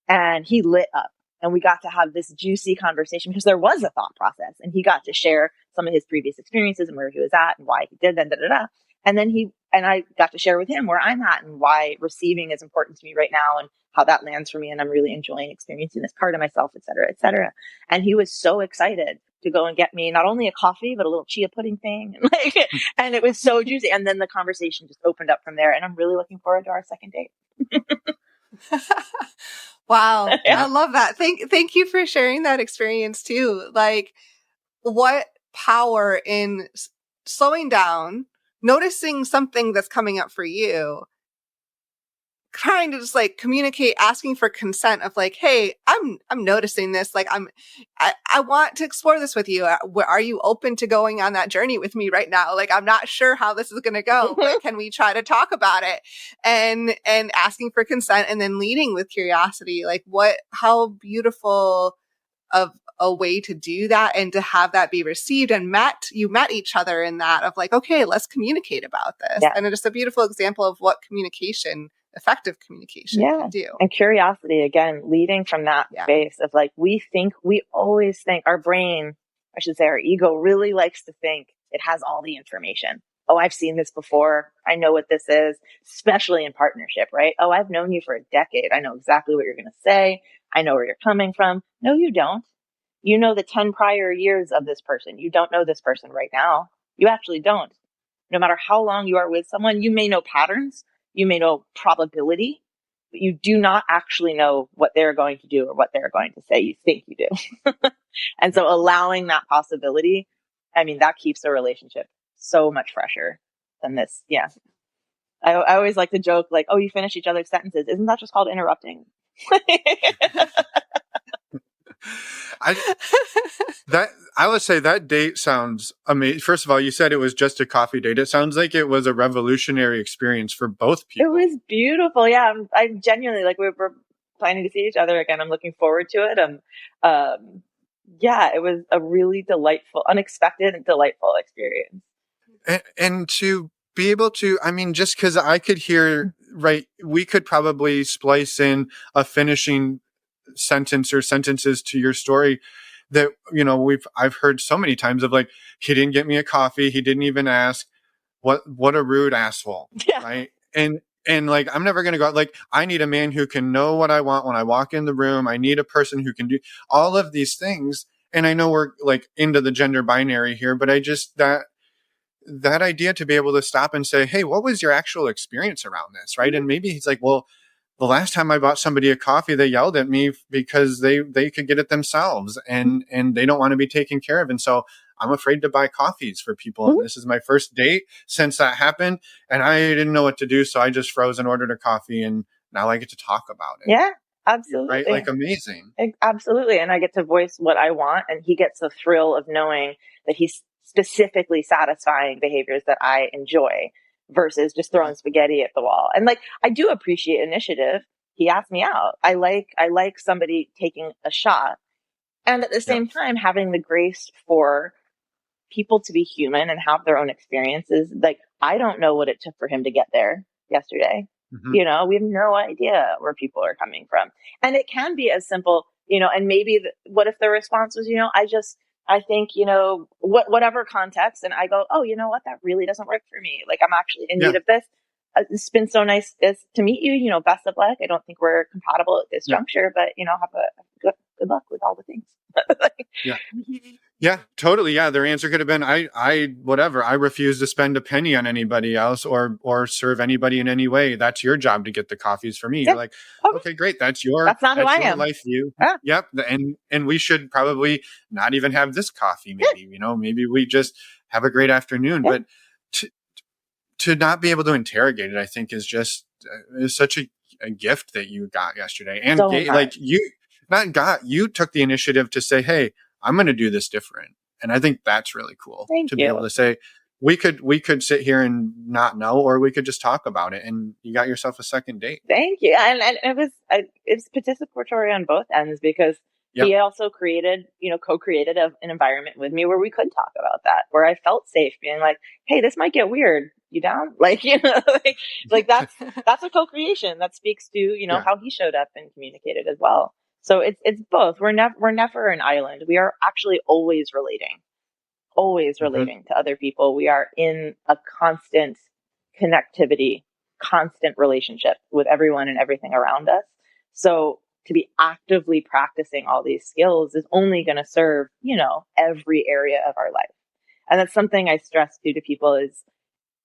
And he lit up and we got to have this juicy conversation because there was a thought process and he got to share some of his previous experiences and where he was at and why he did that. And then I got to share with him where I'm at and why receiving is important to me right now and how that lands for me. And I'm really enjoying experiencing this part of myself, et cetera, et cetera. And he was so excited to go and get me not only a coffee, but a little chia pudding thing. And it was so juicy. And then the conversation just opened up from there. And I'm really looking forward to our second date. Wow. Yeah. I love that. Thank you for sharing that experience too. Like, what power in slowing down, noticing something that's coming up for you, trying to just like communicate, asking for consent of like, hey, I'm noticing this. Like, I want to explore this with you. Are you open to going on that journey with me right now? Like, I'm not sure how this is going to go, but can we try to talk about it? And asking for consent and then leading with curiosity. Like, how beautiful of a way to do that and to have that be received and you met each other in that of like, okay, let's communicate about this. Yeah. And it's just a beautiful example of what effective communication can do. And curiosity, again, leading from that space of like, we always think our brain, I should say our ego really likes to think it has all the information. Oh, I've seen this before. I know what this is, especially in partnership, right? Oh, I've known you for a decade. I know exactly what you're going to say. I know where you're coming from. No, you don't. You know the 10 prior years of this person. You don't know this person right now. You actually don't. No matter how long you are with someone, you may know patterns, you may know probability, but you do not actually know what they're going to do or what they're going to say. You think you do. And so allowing that possibility, I mean, that keeps a relationship so much fresher than this. Yeah. I always like to joke like, oh, you finish each other's sentences. Isn't that just called interrupting? I would say that date sounds amazing. First of all, you said it was just a coffee date. It sounds like it was a revolutionary experience for both people. It was beautiful. Yeah. I'm genuinely like, we're planning to see each other again. I'm looking forward to it. Yeah, it was a really delightful, unexpected and delightful experience. And to be able to, I mean, just because I could hear, right, we could probably splice in a finishing sentence or sentences to your story that, you know, I've heard so many times of like, he didn't get me a coffee. He didn't even ask. What a rude asshole. Yeah. Right. And like, I'm never going to go out. Like, I need a man who can know what I want when I walk in the room. I need a person who can do all of these things. And I know we're like into the gender binary here, but I just, that idea to be able to stop and say, hey, what was your actual experience around this? Right. And maybe he's like, well, the last time I bought somebody a coffee, they yelled at me because they could get it themselves and they don't want to be taken care of. And so I'm afraid to buy coffees for people. Mm-hmm. And this is my first date since that happened. And I didn't know what to do. So I just froze and ordered a coffee. And now I get to talk about it. Yeah, absolutely. Right? Like amazing. Absolutely. And I get to voice what I want. And he gets the thrill of knowing that he's specifically satisfying behaviors that I enjoy versus just throwing spaghetti at the wall. And like, I do appreciate initiative. He asked me out. I like somebody taking a shot. And at the same time, having the grace for people to be human and have their own experiences. Like, I don't know what it took for him to get there yesterday. Mm-hmm. You know, we have no idea where people are coming from. And it can be as simple, you know, and maybe what if the response was, you know, I think, you know, whatever context. And I go, oh, you know what? That really doesn't work for me. Like, I'm actually in need of this. It's been so nice to meet you. You know, best of luck. I don't think we're compatible at this juncture, but, you know, have a good luck with all the things. Yeah, totally. Yeah. Their answer could have been, I refuse to spend a penny on anybody else or serve anybody in any way. That's your job to get the coffees for me. Yeah. You're like, okay, great. That's not who I am. Life view. Yeah. Yep. And we should probably not even have this coffee. Maybe, you know, maybe we just have a great afternoon, but to not be able to interrogate it, I think is just is such a gift that you got yesterday. And you took the initiative to say, hey, I'm going to do this different. And I think that's really cool to be able to say, we could sit here and not know, or we could just talk about it. And you got yourself a second date. Thank you. And it's participatory on both ends because he also co-created an environment with me where we could talk about that, where I felt safe being like, hey, this might get weird. You down? Like, you know, like that's a co-creation that speaks to, you know, how he showed up and communicated as well. So it's both. We're never an island. We are actually always relating to other people. We are in a constant connectivity, constant relationship with everyone and everything around us. So to be actively practicing all these skills is only going to serve, you know, every area of our life. And that's something I stress to people is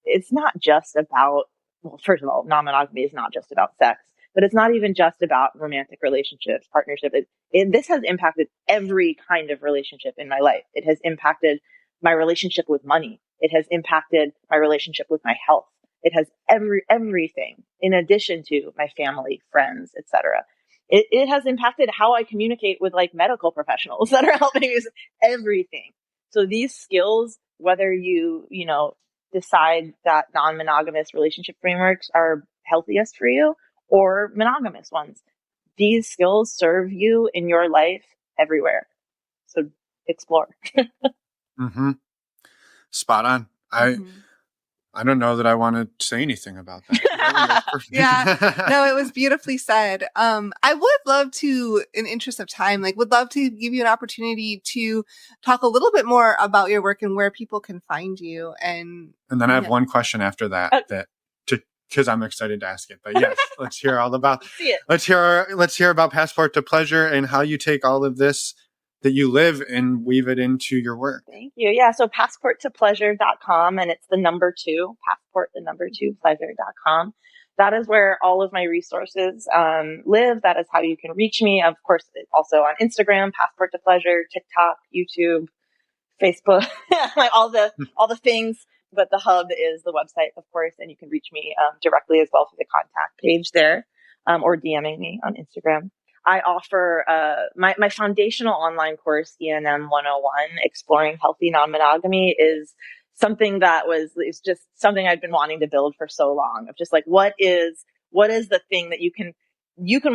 it's not just about, well, first of all, non-monogamy is not just about sex. But it's not even just about romantic relationships, partnership. This has impacted every kind of relationship in my life. It has impacted my relationship with money. It has impacted my relationship with my health. It has everything in addition to my family, friends, etc. It has impacted how I communicate with like medical professionals that are helping me with everything. So these skills, whether you know, decide that non-monogamous relationship frameworks are healthiest for you, or monogamous ones. These skills serve you in your life everywhere. So explore. Mm-hmm. Spot on. I don't know that I want to say anything about that. Yeah. No, it was beautifully said. I would love to, in interest of time, would love to give you an opportunity to talk a little bit more about your work and where people can find you. And then I have one question after that, because I'm excited to ask it. But yes, let's hear all about. Let's hear about Passport to Pleasure and how you take all of this that you live and weave it into your work. Thank you. Yeah. So passporttopleasure.com, and it's the number 2, pleasure.com. That is where all of my resources live. That is how you can reach me. Of course, also on Instagram, Passport to Pleasure, TikTok, YouTube, Facebook, like all the things. But the hub is the website, of course, and you can reach me directly as well through the contact page there, or DMing me on Instagram. I offer my foundational online course, ENM 101, Exploring Healthy Non-Monogamy, is something that is just something I've been wanting to build for so long, of just like, what is the thing that you can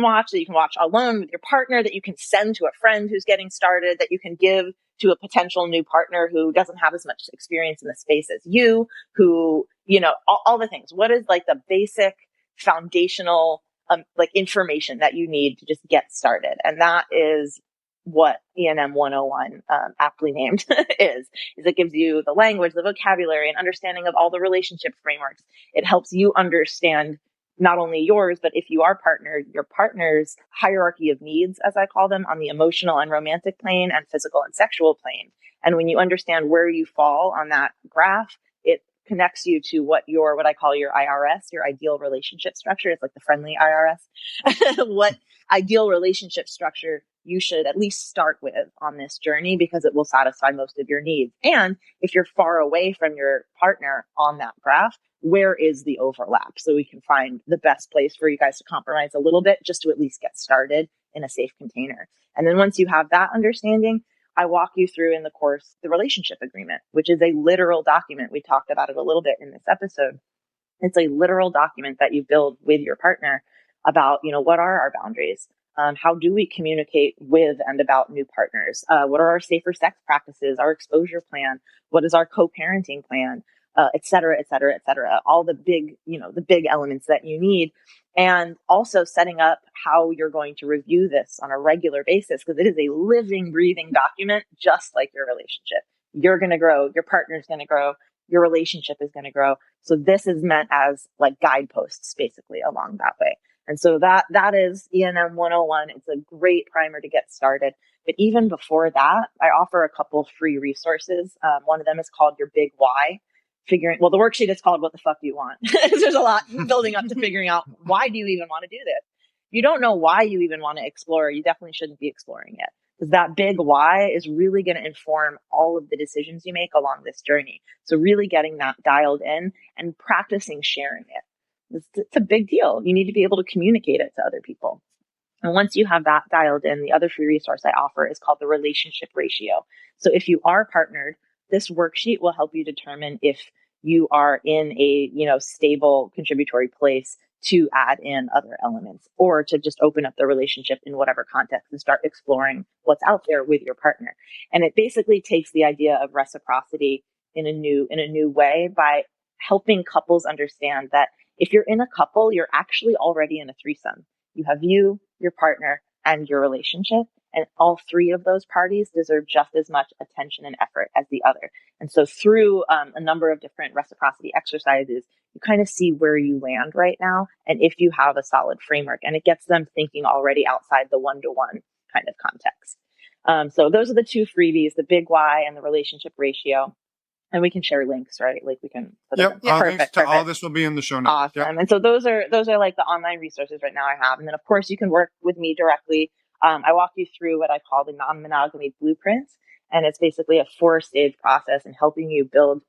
watch, that you can watch alone with your partner, that you can send to a friend who's getting started, that you can give to a potential new partner who doesn't have as much experience in the space as you, who, all the things. What is like the basic foundational like information that you need to just get started? And that is what ENM 101 aptly named is it gives you the language, the vocabulary, and understanding of all the relationship frameworks. It helps you understand not only yours, but if you are partnered, your partner's hierarchy of needs, as I call them, on the emotional and romantic plane and physical and sexual plane. And when you understand where you fall on that graph, it connects you to what I call your IRS, your ideal relationship structure. It's like the friendly IRS. What ideal relationship structure you should at least start with on this journey, because it will satisfy most of your needs. And if you're far away from your partner on that graph, where is the overlap? So we can find the best place for you guys to compromise a little bit, just to at least get started in a safe container. And then once you have that understanding, I walk you through in the course the relationship agreement, which is a literal document. We talked about it a little bit in this episode. It's a literal document that you build with your partner about, what are our boundaries? How do we communicate with and about new partners? What are our safer sex practices, our exposure plan? What is our co-parenting plan? Et cetera, et cetera, et cetera. All the big, the big elements that you need. And also setting up how you're going to review this on a regular basis, because it is a living, breathing document, just like your relationship. You're going to grow. Your partner's going to grow. Your relationship is going to grow. So this is meant as like guideposts, basically, along that way. And so that is ENM 101. It's a great primer to get started. But even before that, I offer a couple free resources. One of them is called Your Big Why. The worksheet is called What the Fuck Do You Want? There's a lot building up to figuring out, why do you even want to do this? If you don't know why you even want to explore, you definitely shouldn't be exploring it, because that big why is really going to inform all of the decisions you make along this journey. So really getting that dialed in and practicing sharing it. It's a big deal. You need to be able to communicate it to other people. And once you have that dialed in, the other free resource I offer is called the relationship ratio. So if you are partnered, this worksheet will help you determine if you are in a, stable contributory place to add in other elements, or to just open up the relationship in whatever context and start exploring what's out there with your partner. And it basically takes the idea of reciprocity in a new way by helping couples understand that if you're in a couple, you're actually already in a threesome. You have you, your partner, and your relationship. And all three of those parties deserve just as much attention and effort as the other. And so through a number of different reciprocity exercises, you kind of see where you land right now, and if you have a solid framework, and it gets them thinking already outside the one-to-one kind of context. So those are the two freebies, the Big Why and the relationship ratio. And we can share links, right? Like we can. Yep. Perfect. All this will be in the show notes. Awesome. Yep. And so those are like the online resources right now I have. And then of course you can work with me directly. I walk you through what I call the non-monogamy blueprint. And it's basically a 4-stage process in helping you build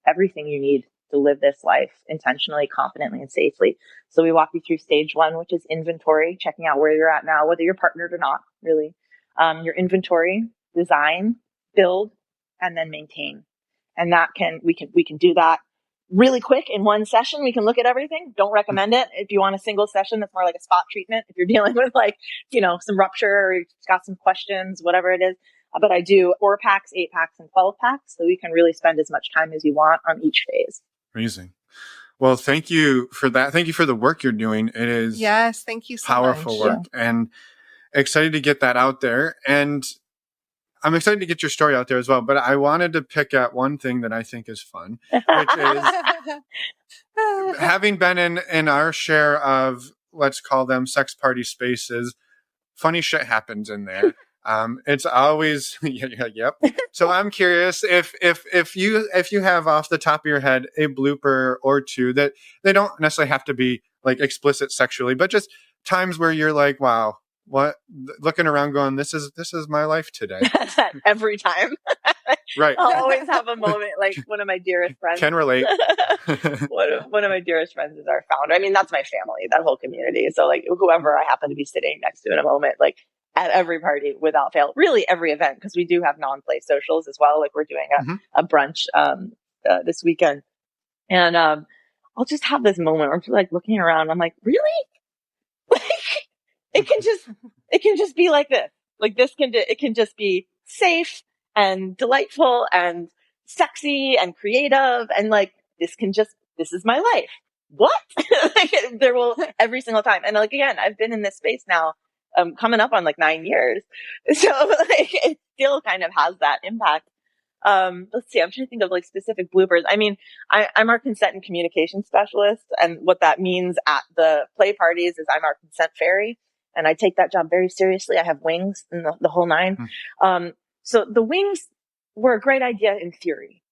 everything you need to live this life intentionally, confidently, and safely. So we walk you through stage 1, which is inventory, checking out where you're at now, whether you're partnered or not, really. Your inventory, design, build, and then maintain. And we can do that really quick in one session. We can look at everything. Don't recommend it. If you want a single session, that's more like a spot treatment. If you're dealing with some rupture, or you've got some questions, whatever it is. But I do 4 packs, 8 packs, and 12 packs. So you can really spend as much time as you want on each phase. Amazing. Well, thank you for that. Thank you for the work you're doing. It is thank you so powerful much. work, and excited to get that out there. And I'm excited to get your story out there as well. But I wanted to pick at one thing that I think is fun, which is having been in our share of, let's call them sex party spaces, funny shit happens in there. It's always yep. So I'm curious if you have off the top of your head a blooper or two that they don't necessarily have to be like explicit sexually, but just times where you're like, wow, what, looking around going, this is my life today. Every time. Right. I'll always have a moment, like one of my dearest friends. Can relate. One of my dearest friends is our founder. I mean, that's my family, that whole community. So like whoever I happen to be sitting next to in a moment, like at every party without fail, really every event, because we do have non-play socials as well. Like we're doing a brunch this weekend. And I'll just have this moment where I'm just like looking around. I'm like, really? Like it can just be like this. Like it can just be safe and delightful and sexy and creative. And like, this is my life. What? Like, there will every single time. And like, again, I've been in this space now, coming up on like 9 years. So like, it still kind of has that impact. Let's see, I'm trying to think of like specific bloopers. I mean, I'm our consent and communication specialist. And what that means at the play parties is I'm our consent fairy. And I take that job very seriously. I have wings and the whole nine. So the wings were a great idea in theory.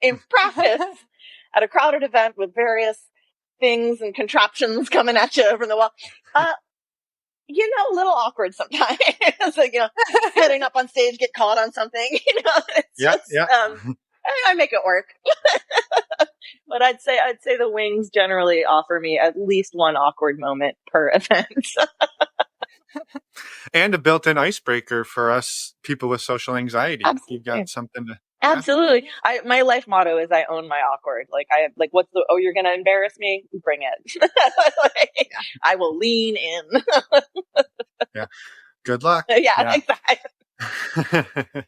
In practice, at a crowded event with various things and contraptions coming at you from the wall, a little awkward sometimes. Like, heading up on stage, get caught on something, I make it work. But I'd say the wings generally offer me at least one awkward moment per event. And a built-in icebreaker for us people with social anxiety. Absolutely. You've got something to... Absolutely. My life motto is I own my awkward. Like you're going to embarrass me? Bring it. I will lean in. Yeah. Good luck. Yeah. Exactly.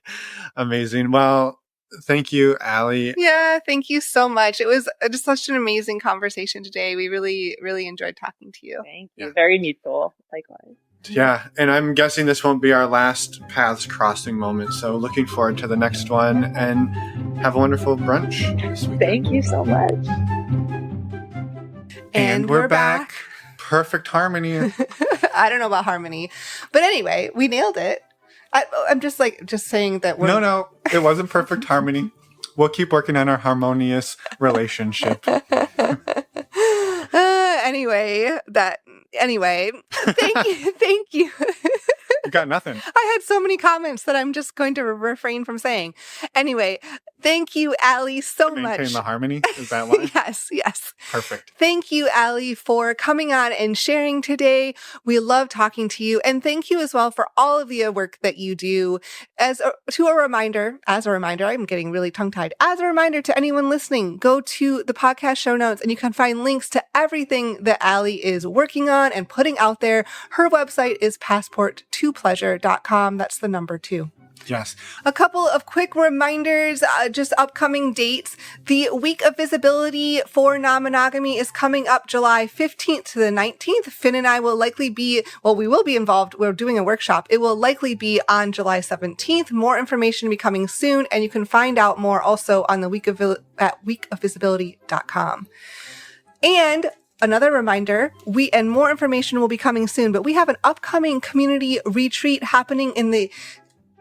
Amazing. Well, thank you, Allie. Yeah, thank you so much. It was just such an amazing conversation today. We really, really enjoyed talking to you. Thank you. Yeah. Very mutual. Likewise. Yeah, and I'm guessing this won't be our last paths crossing moment. So looking forward to the next one, and have a wonderful brunch this weekend. Thank you so much. And we're back. Perfect harmony. I don't know about harmony, but anyway, we nailed it. I'm just saying that we're... No, it wasn't perfect harmony. We'll keep working on our harmonious relationship. Anyway, thank you. You got nothing. I had so many comments that I'm just going to refrain from saying. Anyway, thank you, Allie, so much. Maintain the harmony? Is that why? Yes. Perfect. Thank you, Allie, for coming on and sharing today. We love talking to you. And thank you as well for all of the work that you do. As a reminder, I'm getting really tongue-tied. As a reminder to anyone listening, go to the podcast show notes and you can find links to everything that Allie is working on and putting out there. Her website is passport2pleasure.com. That's the number 2. Yes. A couple of quick reminders, just upcoming dates. The Week of Visibility for Non-Monogamy is coming up July 15th to the 19th. Finn and I will likely be, we will be involved. We're doing a workshop. It will likely be on July 17th. More information will be coming soon, and you can find out more also on the at weekofvisibility.com. And another reminder, and more information will be coming soon, but we have an upcoming community retreat happening in the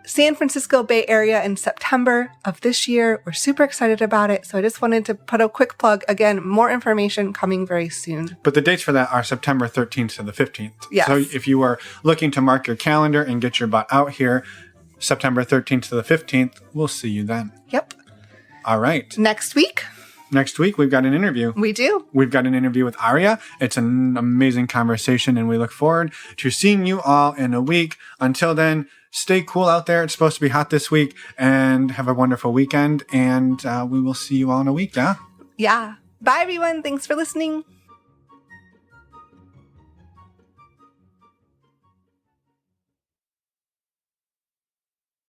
San Francisco Bay Area in September of this year. We're super excited about it. So I just wanted to put a quick plug. Again, more information coming very soon. But the dates for that are September 13th to the 15th. Yes. So if you are looking to mark your calendar and get your butt out here, September 13th to the 15th, we'll see you then. Yep. All right. Next week, we've got an interview. We do. We've got an interview with Aria. It's an amazing conversation, and we look forward to seeing you all in a week. Until then, stay cool out there. It's supposed to be hot this week, and have a wonderful weekend. And we will see you all in a week, yeah? Yeah. Bye, everyone. Thanks for listening.